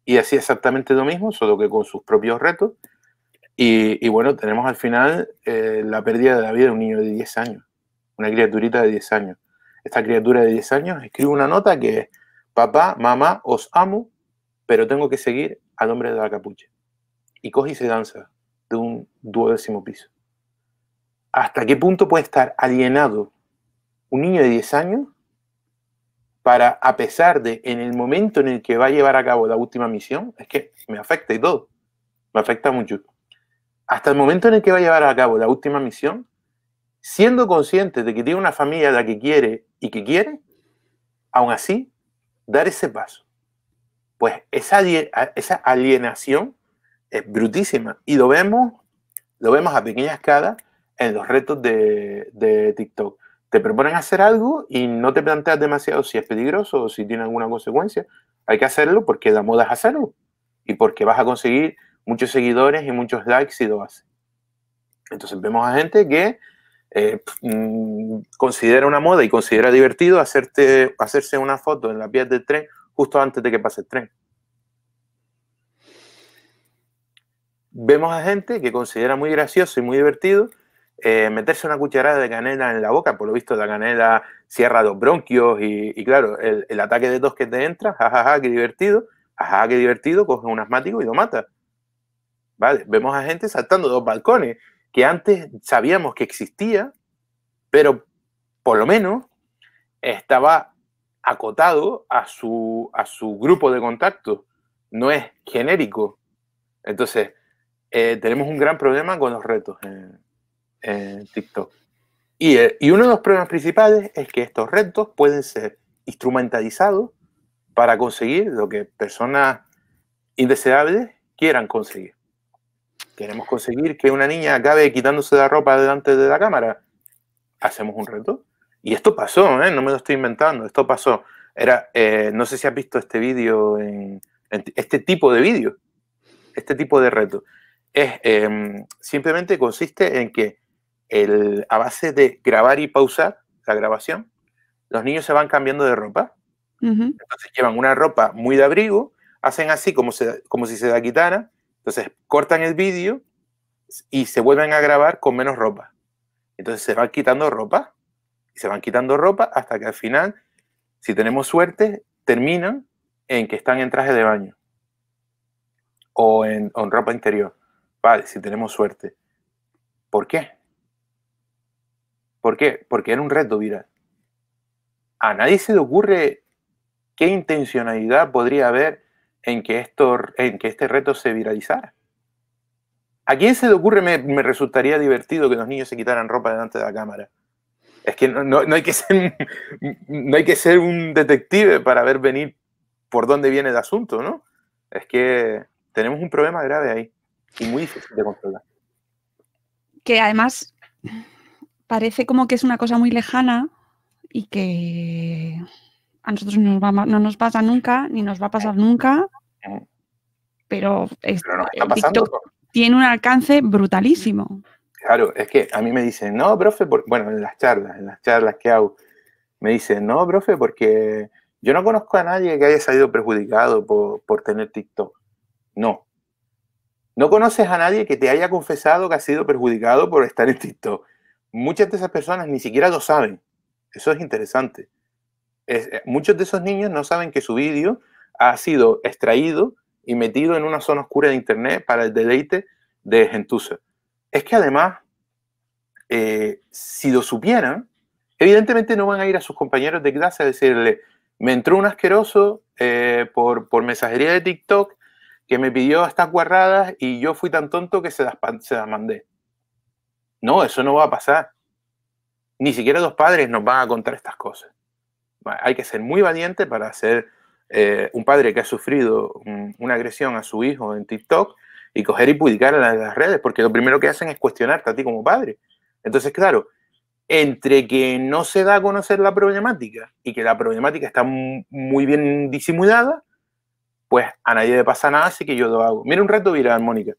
y hacía exactamente lo mismo, solo que con sus propios retos. Y bueno, tenemos al final la pérdida de la vida de un niño de 10 años, una criaturita de 10 años. Esta criatura de 10 años escribe una nota que es: papá, mamá, os amo, pero tengo que seguir al hombre de la capucha. Y coge y se lanza de un 12º piso. ¿Hasta qué punto puede estar alienado un niño de 10 años para, a pesar de, en el momento en el que va a llevar a cabo la última misión, es que me afecta y todo, me afecta mucho, hasta el momento en el que va a llevar a cabo la última misión, siendo consciente de que tiene una familia a la que quiere y que quiere, aún así, dar ese paso? Pues esa alienación es brutísima y lo vemos a pequeña escala en los retos de TikTok. Te proponen hacer algo y no te planteas demasiado si es peligroso o si tiene alguna consecuencia. Hay que hacerlo porque la moda es hacerlo y porque vas a conseguir muchos seguidores y muchos likes si lo haces. Entonces vemos a gente que considera una moda y considera divertido hacerse una foto en las vías del tren justo antes de que pase el tren. Vemos a gente que considera muy gracioso y muy divertido meterse una cucharada de canela en la boca. Por lo visto, la canela cierra los bronquios y claro, el ataque de tos que te entra, jajaja, qué divertido, coge un asmático y lo mata. Vale, vemos a gente saltando de los balcones que antes sabíamos que existía, pero por lo menos estaba acotado a su grupo de contacto, no es genérico. Entonces, tenemos un gran problema con los retos en TikTok. Y uno de los problemas principales es que estos retos pueden ser instrumentalizados para conseguir lo que personas indeseables quieran conseguir. Queremos conseguir que una niña acabe quitándose la ropa delante de la cámara. Hacemos un reto. Y esto pasó, no me lo estoy inventando, esto pasó. No sé si has visto este vídeo, este tipo de vídeo, este tipo de reto. Simplemente consiste en que a base de grabar y pausar la grabación, los niños se van cambiando de ropa. Entonces llevan una ropa muy de abrigo, hacen así como si se la quitaran, entonces cortan el vídeo y se vuelven a grabar con menos ropa. Entonces se van quitando ropa y se van quitando ropa hasta que al final, si tenemos suerte, terminan en que están en traje de baño. o en ropa interior. Vale, si tenemos suerte. ¿Por qué? ¿Por qué? Porque era un reto viral. A nadie se le ocurre qué intencionalidad podría haber en que este reto se viralizara. ¿A quién se le ocurre? Me resultaría divertido que los niños se quitaran ropa delante de la cámara. Es que no hay que ser un detective para ver venir por dónde viene el asunto, ¿no? Es que tenemos un problema grave ahí y muy difícil de controlar. Que además parece como que es una cosa muy lejana y que a nosotros no nos pasa nunca, ni nos va a pasar nunca, pero TikTok tiene un alcance brutalísimo. Claro, es que a mí me dicen, no, profe, bueno, en las charlas que hago, me dicen, no, profe, porque yo no conozco a nadie que haya salido perjudicado por tener TikTok. No. No conoces a nadie que te haya confesado que ha sido perjudicado por estar en TikTok. Muchas de esas personas ni siquiera lo saben. Eso es interesante. Muchos de esos niños no saben que su vídeo ha sido extraído y metido en una zona oscura de Internet para el deleite de gentuza. Es que además, si lo supieran, evidentemente no van a ir a sus compañeros de clase a decirle, me entró un asqueroso por mensajería de TikTok que me pidió estas guarradas y yo fui tan tonto que se las mandé. No, eso no va a pasar. Ni siquiera los padres nos van a contar estas cosas. Hay que ser muy valiente para ser un padre que ha sufrido una agresión a su hijo en TikTok y coger y publicarla en las redes, porque lo primero que hacen es cuestionarte a ti como padre. Entonces, claro, entre que no se da a conocer la problemática y que la problemática está muy bien disimulada, pues a nadie le pasa nada, así que yo lo hago. Mira un reto viral, Mónica.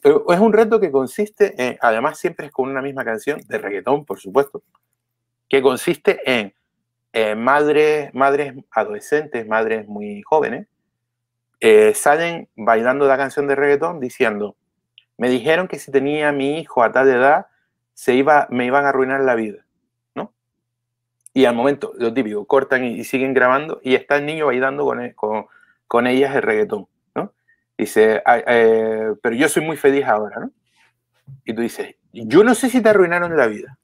Es un reto que consiste en, además siempre es con una misma canción, de reggaetón, por supuesto, que consiste en madres adolescentes, madres muy jóvenes, salen bailando la canción de reggaetón diciendo, me dijeron que si tenía a mi hijo a tal edad, me iban a arruinar la vida, ¿no? Y al momento, lo típico, cortan y siguen grabando y está el niño bailando con ellas el reggaetón, ¿no? Dice, pero yo soy muy feliz ahora, ¿no? Y tú dices, yo no sé si te arruinaron la vida,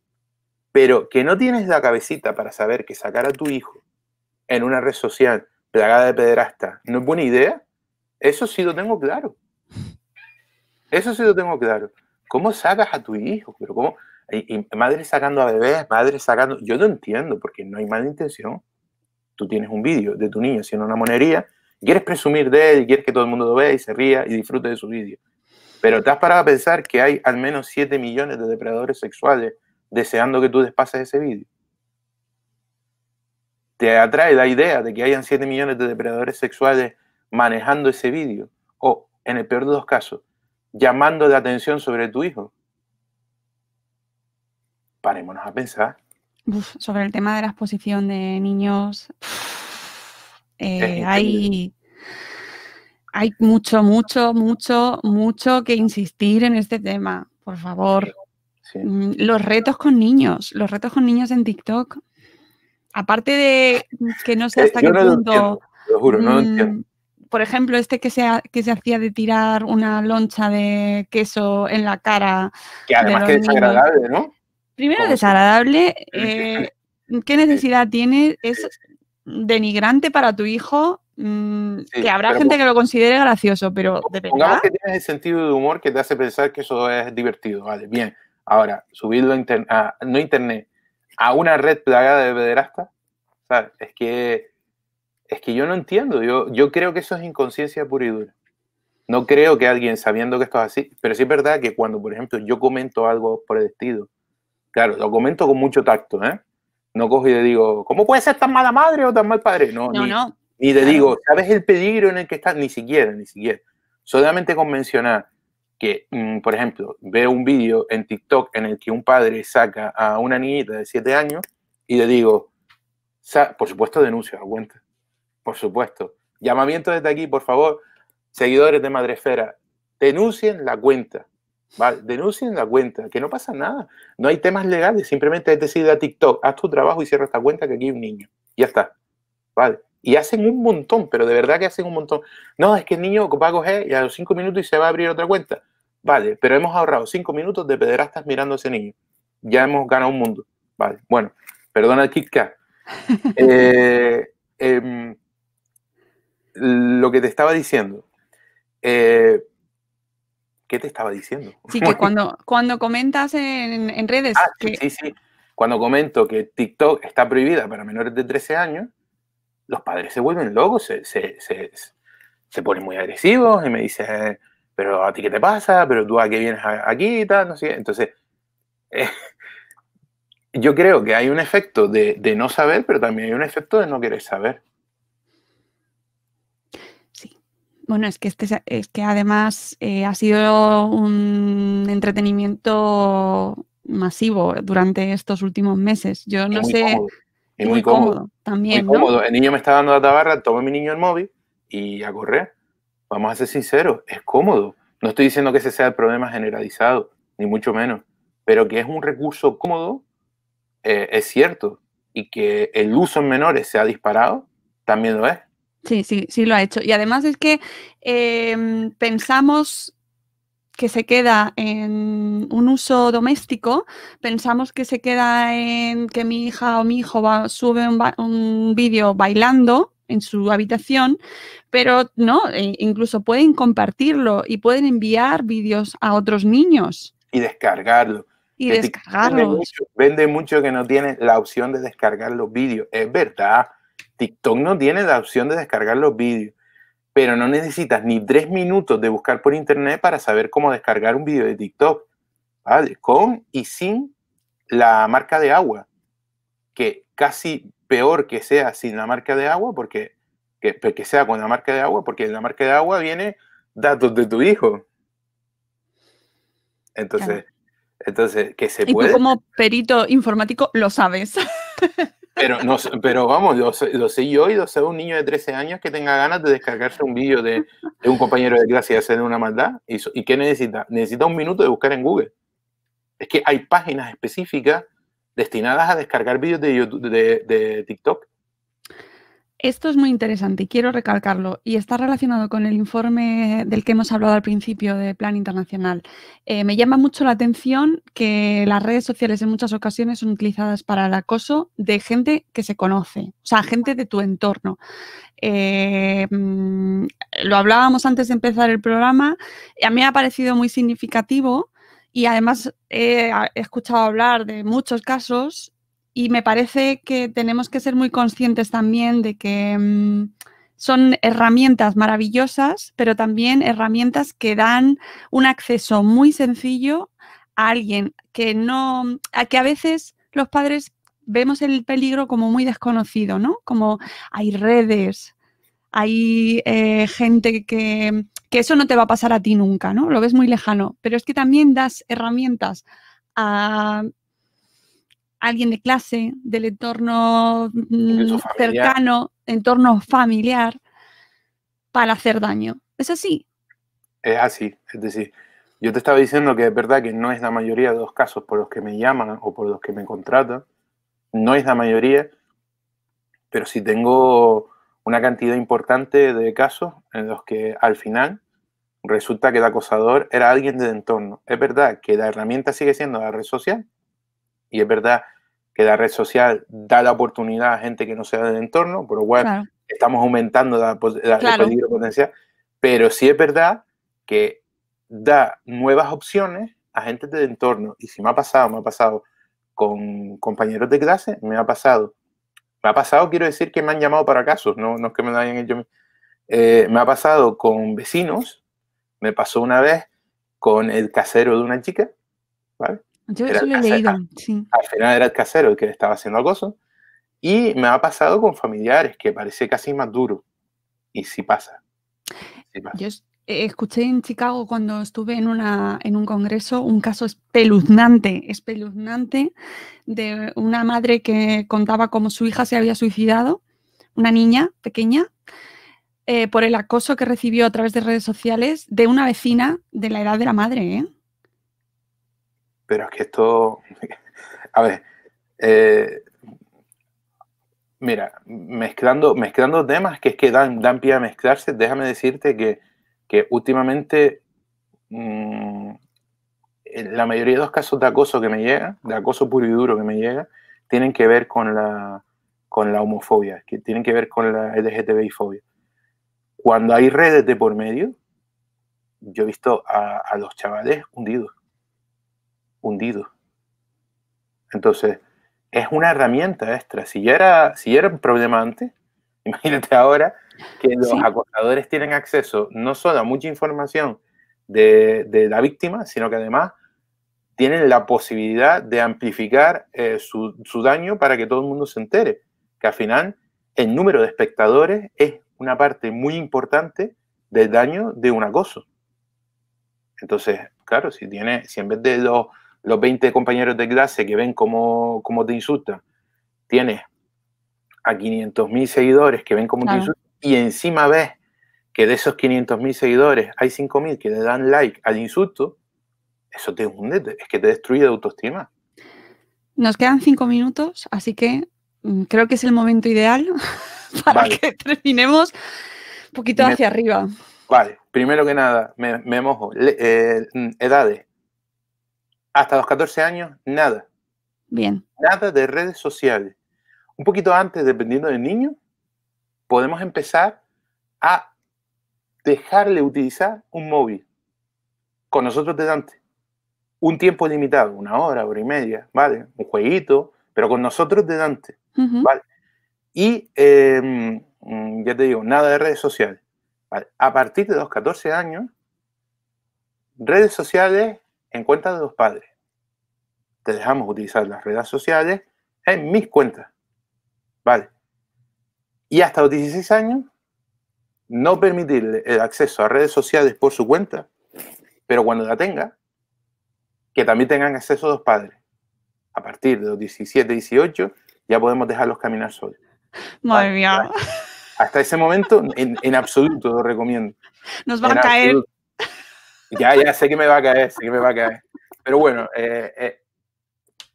pero que no tienes la cabecita para saber que sacar a tu hijo en una red social plagada de pederastas no es buena idea, eso sí lo tengo claro. Eso sí lo tengo claro. ¿Cómo sacas a tu hijo? Pero ¿cómo? Y madres sacando a bebés, madres sacando... Yo no entiendo, porque no hay mala intención. Tú tienes un vídeo de tu niño haciendo una monería, y quieres presumir de él, y quieres que todo el mundo lo vea y se ría y disfrute de su vídeo. Pero te has parado a pensar que hay al menos 7 millones de depredadores sexuales deseando que tú despases ese vídeo. Te atrae la idea de que hayan 7 millones de depredadores sexuales manejando ese vídeo, o, en el peor de los casos, llamando la atención sobre tu hijo. Parémonos a pensar. Sobre el tema de la exposición de niños, hay mucho que insistir en este tema, por favor. Sí. Los retos con niños en TikTok, aparte de que no sé hasta qué punto... Lo juro, no lo entiendo. Por ejemplo, que se hacía de tirar una loncha de queso en la cara. Que además que es desagradable, ¿no? Primero desagradable. ¿Qué necesidad tiene? Es denigrante para tu hijo. Sí, que habrá gente que lo considere gracioso, pero de verdad. Pongamos que tienes el sentido de humor que te hace pensar que eso es divertido. Vale, bien. Ahora, subirlo no internet, a una red plagada de pederastas, ¿sabes? Es que yo no entiendo. Yo creo que eso es inconsciencia pura y dura. No creo que alguien, sabiendo que esto es así, pero sí es verdad que cuando, por ejemplo, yo comento algo por el estilo, claro, lo comento con mucho tacto, ¿eh? No cojo y le digo, ¿cómo puede ser tan mala madre o tan mal padre? No. Ni le digo, ¿sabes el peligro en el que estás? Ni siquiera. Solamente con mencionar que, por ejemplo, veo un vídeo en TikTok en el que un padre saca a una niñita de 7 años y le digo, por supuesto denuncio a la cuenta. Por supuesto. Llamamiento desde aquí, por favor, seguidores de Madresfera, denuncien la cuenta. ¿Vale? Denuncien la cuenta, que no pasa nada. No hay temas legales, simplemente es decir a TikTok, haz tu trabajo y cierra esta cuenta que aquí hay un niño. Ya está. ¿Vale? Y hacen un montón, pero de verdad que hacen un montón. No, es que el niño va a coger y a los 5 minutos y se va a abrir otra cuenta. Vale, pero hemos ahorrado 5 minutos de pederastas mirando a ese niño. Ya hemos ganado un mundo. Vale, bueno, perdona el Kit Kat. Lo que te estaba diciendo. ¿Qué te estaba diciendo? Sí, que cuando comentas en redes... Ah, que... sí. Cuando comento que TikTok está prohibida para menores de 13 años, los padres se vuelven locos, se ponen muy agresivos y me dicen, pero ¿a ti qué te pasa? ¿Pero tú a qué vienes aquí y tal? No sé. Entonces, yo creo que hay un efecto de no saber, pero también hay un efecto de no querer saber. Sí. Bueno, es que además ha sido un entretenimiento masivo durante estos últimos meses. Yo no sé... Cómodo. Y muy cómodo también, muy cómodo. ¿no? El niño me está dando la tabarra, tome mi niño el móvil y a correr. Vamos a ser sinceros, es cómodo. No estoy diciendo que ese sea el problema generalizado, ni mucho menos, pero que es un recurso cómodo, es cierto. Y que el uso en menores se ha disparado, también lo es. Sí lo ha hecho. Y además es que pensamos que se queda en un uso doméstico, pensamos que se queda en que mi hija o mi hijo sube un vídeo bailando en su habitación, pero no, incluso pueden compartirlo y pueden enviar vídeos a otros niños. Y descargarlo. Y descargarlos. Vende mucho que no tiene la opción de descargar los vídeos. Es verdad, TikTok no tiene la opción de descargar los vídeos. Pero no necesitas ni 3 minutos de buscar por internet para saber cómo descargar un vídeo de TikTok, ¿vale? Con y sin la marca de agua, que casi peor que sea sin la marca de agua, porque que sea con la marca de agua, porque en la marca de agua viene datos de tu hijo. Entonces, Claro. Que se y puede. tú como perito informático lo sabes. Pero vamos, lo sé yo y lo sé un niño de 13 años que tenga ganas de descargarse un vídeo de un compañero de clase y hacer una maldad. ¿Y qué necesita? Necesita un minuto de buscar en Google. Es que hay páginas específicas destinadas a descargar vídeos de YouTube, de TikTok. Esto es muy interesante y quiero recalcarlo y está relacionado con el informe del que hemos hablado al principio de Plan Internacional. Me llama mucho la atención que las redes sociales en muchas ocasiones son utilizadas para el acoso de gente que se conoce, o sea, gente de tu entorno. Lo hablábamos antes de empezar el programa, a mí me ha parecido muy significativo y además he escuchado hablar de muchos casos. Y me parece que tenemos que ser muy conscientes también de que son herramientas maravillosas, pero también herramientas que dan un acceso muy sencillo a alguien que a veces los padres vemos el peligro como muy desconocido, ¿no? Como hay redes, hay gente que eso no te va a pasar a ti nunca, ¿no? Lo ves muy lejano, pero es que también das herramientas a alguien de clase, del entorno cercano, entorno familiar, para hacer daño. ¿Es así? Es así. Es decir, yo te estaba diciendo que es verdad que no es la mayoría de los casos por los que me llaman o por los que me contratan. No es la mayoría, pero sí tengo una cantidad importante de casos en los que al final resulta que el acosador era alguien del entorno. Es verdad que la herramienta sigue siendo la red social, y es verdad que la red social da la oportunidad a gente que no sea del entorno, por lo cual estamos aumentando el peligro potencial, pero sí es verdad que da nuevas opciones a gente del entorno. Y si me ha pasado con compañeros de clase, me ha pasado, quiero decir que me han llamado para casos, no es que me lo hayan hecho. Me ha pasado con vecinos, me pasó una vez con el casero de una chica, ¿vale? Yo eso lo he leído, sí. Al final era el casero el que le estaba haciendo acoso. Y me ha pasado con familiares, que parece casi más duro. Y sí pasa. Yo escuché en Chicago cuando estuve en un congreso un caso espeluznante de una madre que contaba cómo su hija se había suicidado, una niña pequeña, por el acoso que recibió a través de redes sociales de una vecina de la edad de la madre, ¿eh? Pero es que esto... A ver, Mira, mezclando temas que es que dan pie a mezclarse, déjame decirte que últimamente la mayoría de los casos de acoso que me llega, de acoso puro y duro que me llega, tienen que ver con la homofobia, que tienen que ver con la LGTBI-fobia. Cuando hay redes de por medio, yo he visto a los chavales hundidos. Entonces, es una herramienta extra. Si ya era un problema antes, imagínate ahora que los acosadores tienen acceso no solo a mucha información de la víctima, sino que además tienen la posibilidad de amplificar su daño para que todo el mundo se entere. Que al final el número de espectadores es una parte muy importante del daño de un acoso. Entonces, claro, si en vez de los 20 compañeros de clase que ven cómo te insultan, tienes a 500.000 seguidores que ven cómo te insultan, y encima ves que de esos 500.000 seguidores hay 5.000 que le dan like al insulto, eso te hunde, es que te destruye de autoestima. Nos quedan 5 minutos, así que creo que es el momento ideal para que terminemos un poquito hacia arriba. Vale, primero que nada, me mojo. Edades. Hasta los 14 años, nada. Bien. Nada de redes sociales. Un poquito antes, dependiendo del niño, podemos empezar a dejarle utilizar un móvil con nosotros delante. Un tiempo limitado, 1 hora, 1 hora y media, ¿vale? Un jueguito, pero con nosotros delante, ¿vale? Y ya te digo, nada de redes sociales. ¿Vale? A partir de los 14 años, redes sociales en cuenta de los padres. Te dejamos utilizar las redes sociales en mis cuentas, ¿vale? Y hasta los 16 años, no permitirle el acceso a redes sociales por su cuenta, pero cuando la tenga, que también tengan acceso a los padres. A partir de los 17, 18, ya podemos dejarlos caminar solos. Madre mía. Hasta ese momento, en absoluto lo recomiendo. Nos va a caer. Ya sé que me va a caer, Pero bueno.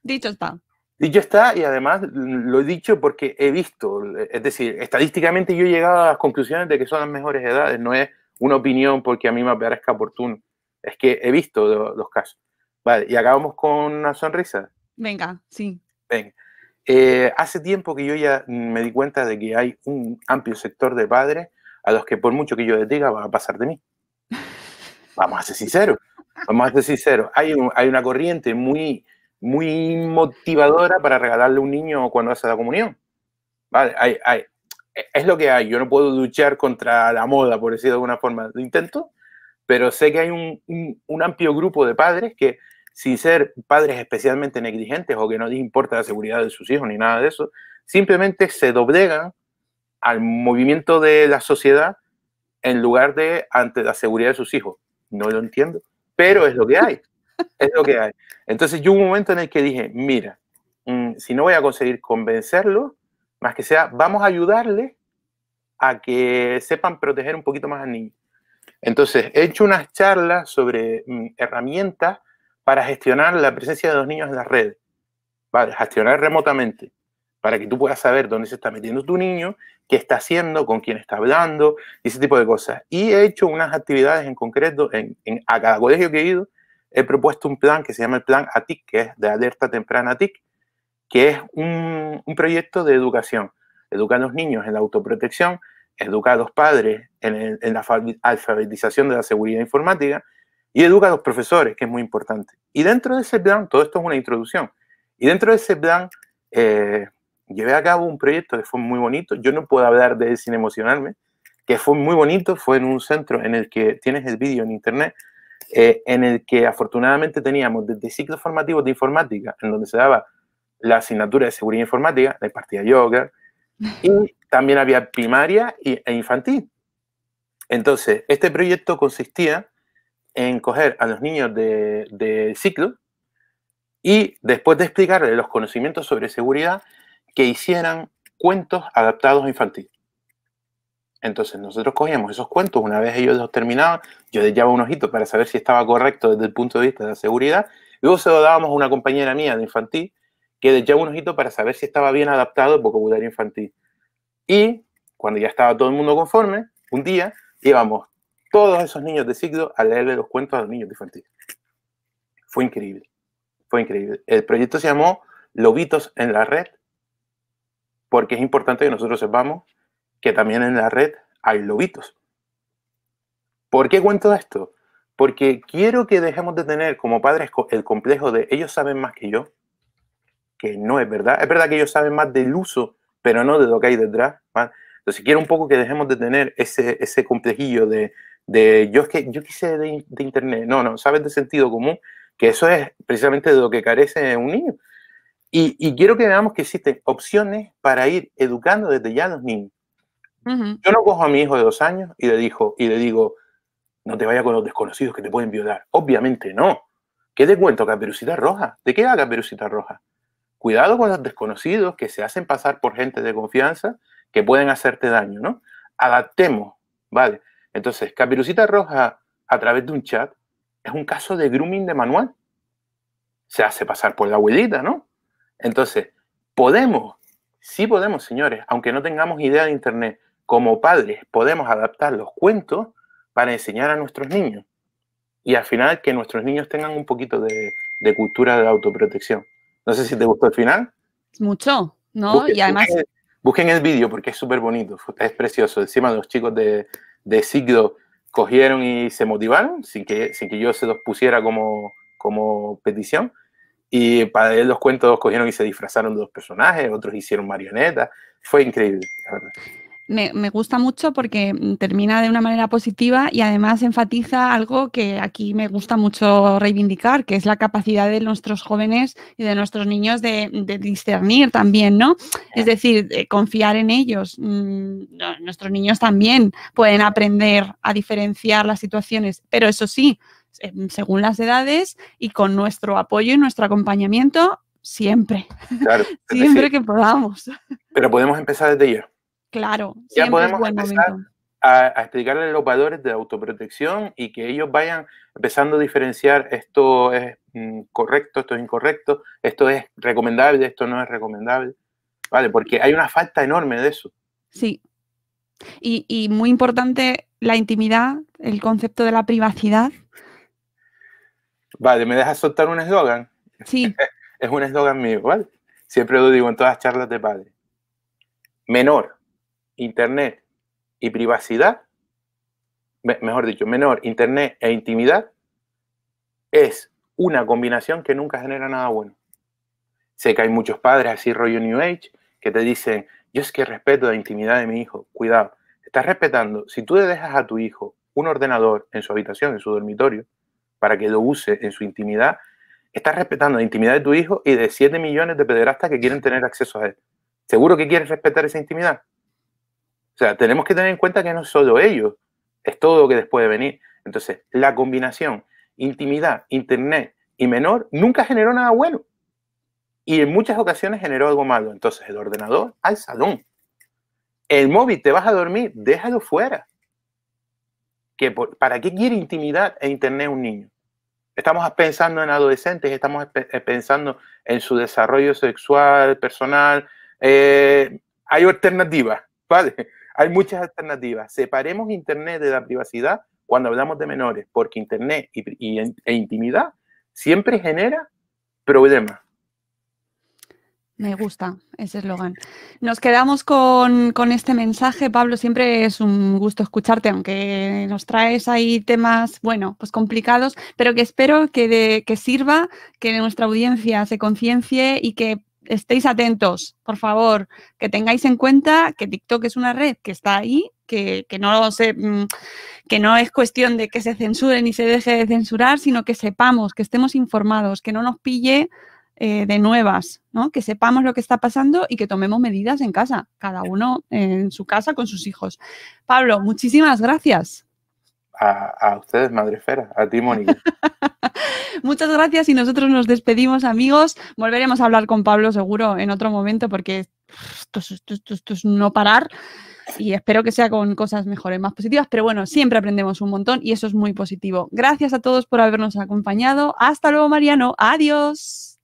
Dicho está. Dicho está, y además lo he dicho porque he visto, es decir, estadísticamente yo he llegado a las conclusiones de que son las mejores edades, no es una opinión porque a mí me parezca oportuno, es que he visto los casos. Vale, y acabamos con una sonrisa. Venga, sí. Venga. Hace tiempo que yo ya me di cuenta de que hay un amplio sector de padres a los que por mucho que yo les diga van a pasar de mí. Vamos a ser sinceros. Hay una corriente muy motivadora para regalarle a un niño cuando hace la comunión. Vale, es lo que hay. Yo no puedo luchar contra la moda, por decirlo de alguna forma. Lo intento, pero sé que hay un amplio grupo de padres que, sin ser padres especialmente negligentes o que no les importa la seguridad de sus hijos ni nada de eso, simplemente se doblegan al movimiento de la sociedad en lugar de ante la seguridad de sus hijos. No lo entiendo, pero es lo que hay. Es lo que hay. Entonces yo hubo un momento en el que dije, mira, si no voy a conseguir convencerlo, más que sea, vamos a ayudarle a que sepan proteger un poquito más al niño. Entonces he hecho unas charlas sobre herramientas para gestionar la presencia de los niños en las redes, ¿vale? Gestionar remotamente, para que tú puedas saber dónde se está metiendo tu niño, qué está haciendo, con quién está hablando, y ese tipo de cosas. Y he hecho unas actividades en concreto, a cada colegio que he ido, he propuesto un plan que se llama el Plan ATIC, que es de Alerta Temprana TIC, que es un proyecto de educación. Educar a los niños en la autoprotección, educar a los padres en la alfabetización de la seguridad informática, y educa a los profesores, que es muy importante. Y dentro de ese plan, todo esto es una introducción, y dentro de ese plan llevé a cabo un proyecto que fue muy bonito. Yo no puedo hablar de él sin emocionarme, que fue muy bonito. Fue en un centro en el que tienes el vídeo en internet, en el que afortunadamente teníamos desde ciclos formativos de informática, en donde se daba la asignatura de seguridad informática, de partida yoga, y también había primaria e infantil. Entonces, este proyecto consistía en coger a los niños de ciclo y después de explicarles los conocimientos sobre seguridad, que hicieran cuentos adaptados a infantil. Entonces nosotros cogíamos esos cuentos, una vez ellos los terminaban, yo les llevaba un ojito para saber si estaba correcto desde el punto de vista de la seguridad, y luego se lo dábamos a una compañera mía de infantil, que le echaba un ojito para saber si estaba bien adaptado el vocabulario infantil. Y cuando ya estaba todo el mundo conforme, un día íbamos todos esos niños de ciclo a leerle los cuentos a los niños de infantil. Fue increíble, fue increíble. El proyecto se llamó Lobitos en la Red, porque es importante que nosotros sepamos que también en la red hay lobitos. ¿Por qué cuento esto? Porque quiero que dejemos de tener como padres el complejo de ellos saben más que yo, que no es verdad. Es verdad que ellos saben más del uso, pero no de lo que hay detrás, ¿vale? Entonces quiero un poco que dejemos de tener ese complejillo de yo es que yo quise de internet. No, sabes de sentido común, que eso es precisamente de lo que carece un niño. Y quiero que veamos que existen opciones para ir educando desde ya a los niños. Yo no cojo a mi hijo de 2 años y le digo, no te vayas con los desconocidos que te pueden violar. Obviamente no. ¿Qué te cuento? Caperucita Roja. ¿De qué va Caperucita Roja? Cuidado con los desconocidos que se hacen pasar por gente de confianza que pueden hacerte daño, ¿no? Adaptemos, ¿vale? Entonces, Caperucita Roja a través de un chat es un caso de grooming de manual. Se hace pasar por la abuelita, ¿no? Entonces, sí podemos, señores, aunque no tengamos idea de internet, como padres podemos adaptar los cuentos para enseñar a nuestros niños. Y al final que nuestros niños tengan un poquito de cultura de la autoprotección. No sé si te gustó el final. Mucho, ¿no? Y además... Busquen el vídeo porque es súper bonito, es precioso. Encima los chicos de ciclo cogieron y se motivaron sin que yo se los pusiera como petición. Y para leer los cuentos cogieron y se disfrazaron de los personajes, otros hicieron marionetas. Fue increíble, la verdad. Me gusta mucho porque termina de una manera positiva y además enfatiza algo que aquí me gusta mucho reivindicar, que es la capacidad de nuestros jóvenes y de nuestros niños de discernir también, ¿no? Es decir, confiar en ellos. Nuestros niños también pueden aprender a diferenciar las situaciones, pero eso sí, según las edades y con nuestro apoyo y nuestro acompañamiento, siempre. Claro, siempre que podamos. Pero podemos empezar desde ya. Claro, ya podemos empezar a explicarles los valores de autoprotección y que ellos vayan empezando a diferenciar esto es correcto, esto es incorrecto, esto es recomendable, esto no es recomendable, ¿vale? Porque hay una falta enorme de eso. Sí. Y muy importante la intimidad, el concepto de la privacidad. Vale, ¿me dejas soltar un eslogan? Sí. Es un eslogan mío, ¿vale? Siempre lo digo en todas las charlas de padre. Menor, internet y privacidad, mejor dicho, menor, internet e intimidad, es una combinación que nunca genera nada bueno. Sé que hay muchos padres así rollo New Age que te dicen, yo es que respeto la intimidad de mi hijo. Cuidado, estás respetando. Si tú le dejas a tu hijo un ordenador en su habitación, en su dormitorio, para que lo use en su intimidad, estás respetando la intimidad de tu hijo y de 7 millones de pederastas que quieren tener acceso a él. ¿Seguro que quieres respetar esa intimidad? O sea, tenemos que tener en cuenta que no es solo ellos, es todo lo que les puede venir. Entonces, la combinación intimidad, internet y menor nunca generó nada bueno. Y en muchas ocasiones generó algo malo. Entonces, el ordenador al salón. El móvil, te vas a dormir, déjalo fuera. ¿Para qué quiere intimidad e internet un niño? Estamos pensando en adolescentes, estamos pensando en su desarrollo sexual, personal. Hay alternativas, ¿vale? Hay muchas alternativas. Separemos internet de la privacidad cuando hablamos de menores, porque internet e intimidad siempre genera problemas. Me gusta ese eslogan. Nos quedamos con este mensaje, Pablo. Siempre es un gusto escucharte, aunque nos traes ahí temas, bueno, pues complicados, pero que espero que sirva, que nuestra audiencia se conciencie y que estéis atentos, por favor, que tengáis en cuenta que TikTok es una red que está ahí, que no es cuestión de que se censure ni se deje de censurar, sino que sepamos, que estemos informados, que no nos pille de nuevas, ¿no? Que sepamos lo que está pasando y que tomemos medidas en casa, cada uno en su casa con sus hijos. Pablo, muchísimas gracias. A ustedes, Madrefera, a ti, Mónica. Muchas gracias y nosotros nos despedimos, amigos. Volveremos a hablar con Pablo seguro en otro momento porque esto es no parar y espero que sea con cosas mejores, más positivas, pero bueno, siempre aprendemos un montón y eso es muy positivo. Gracias a todos por habernos acompañado. Hasta luego, Mariano. Adiós.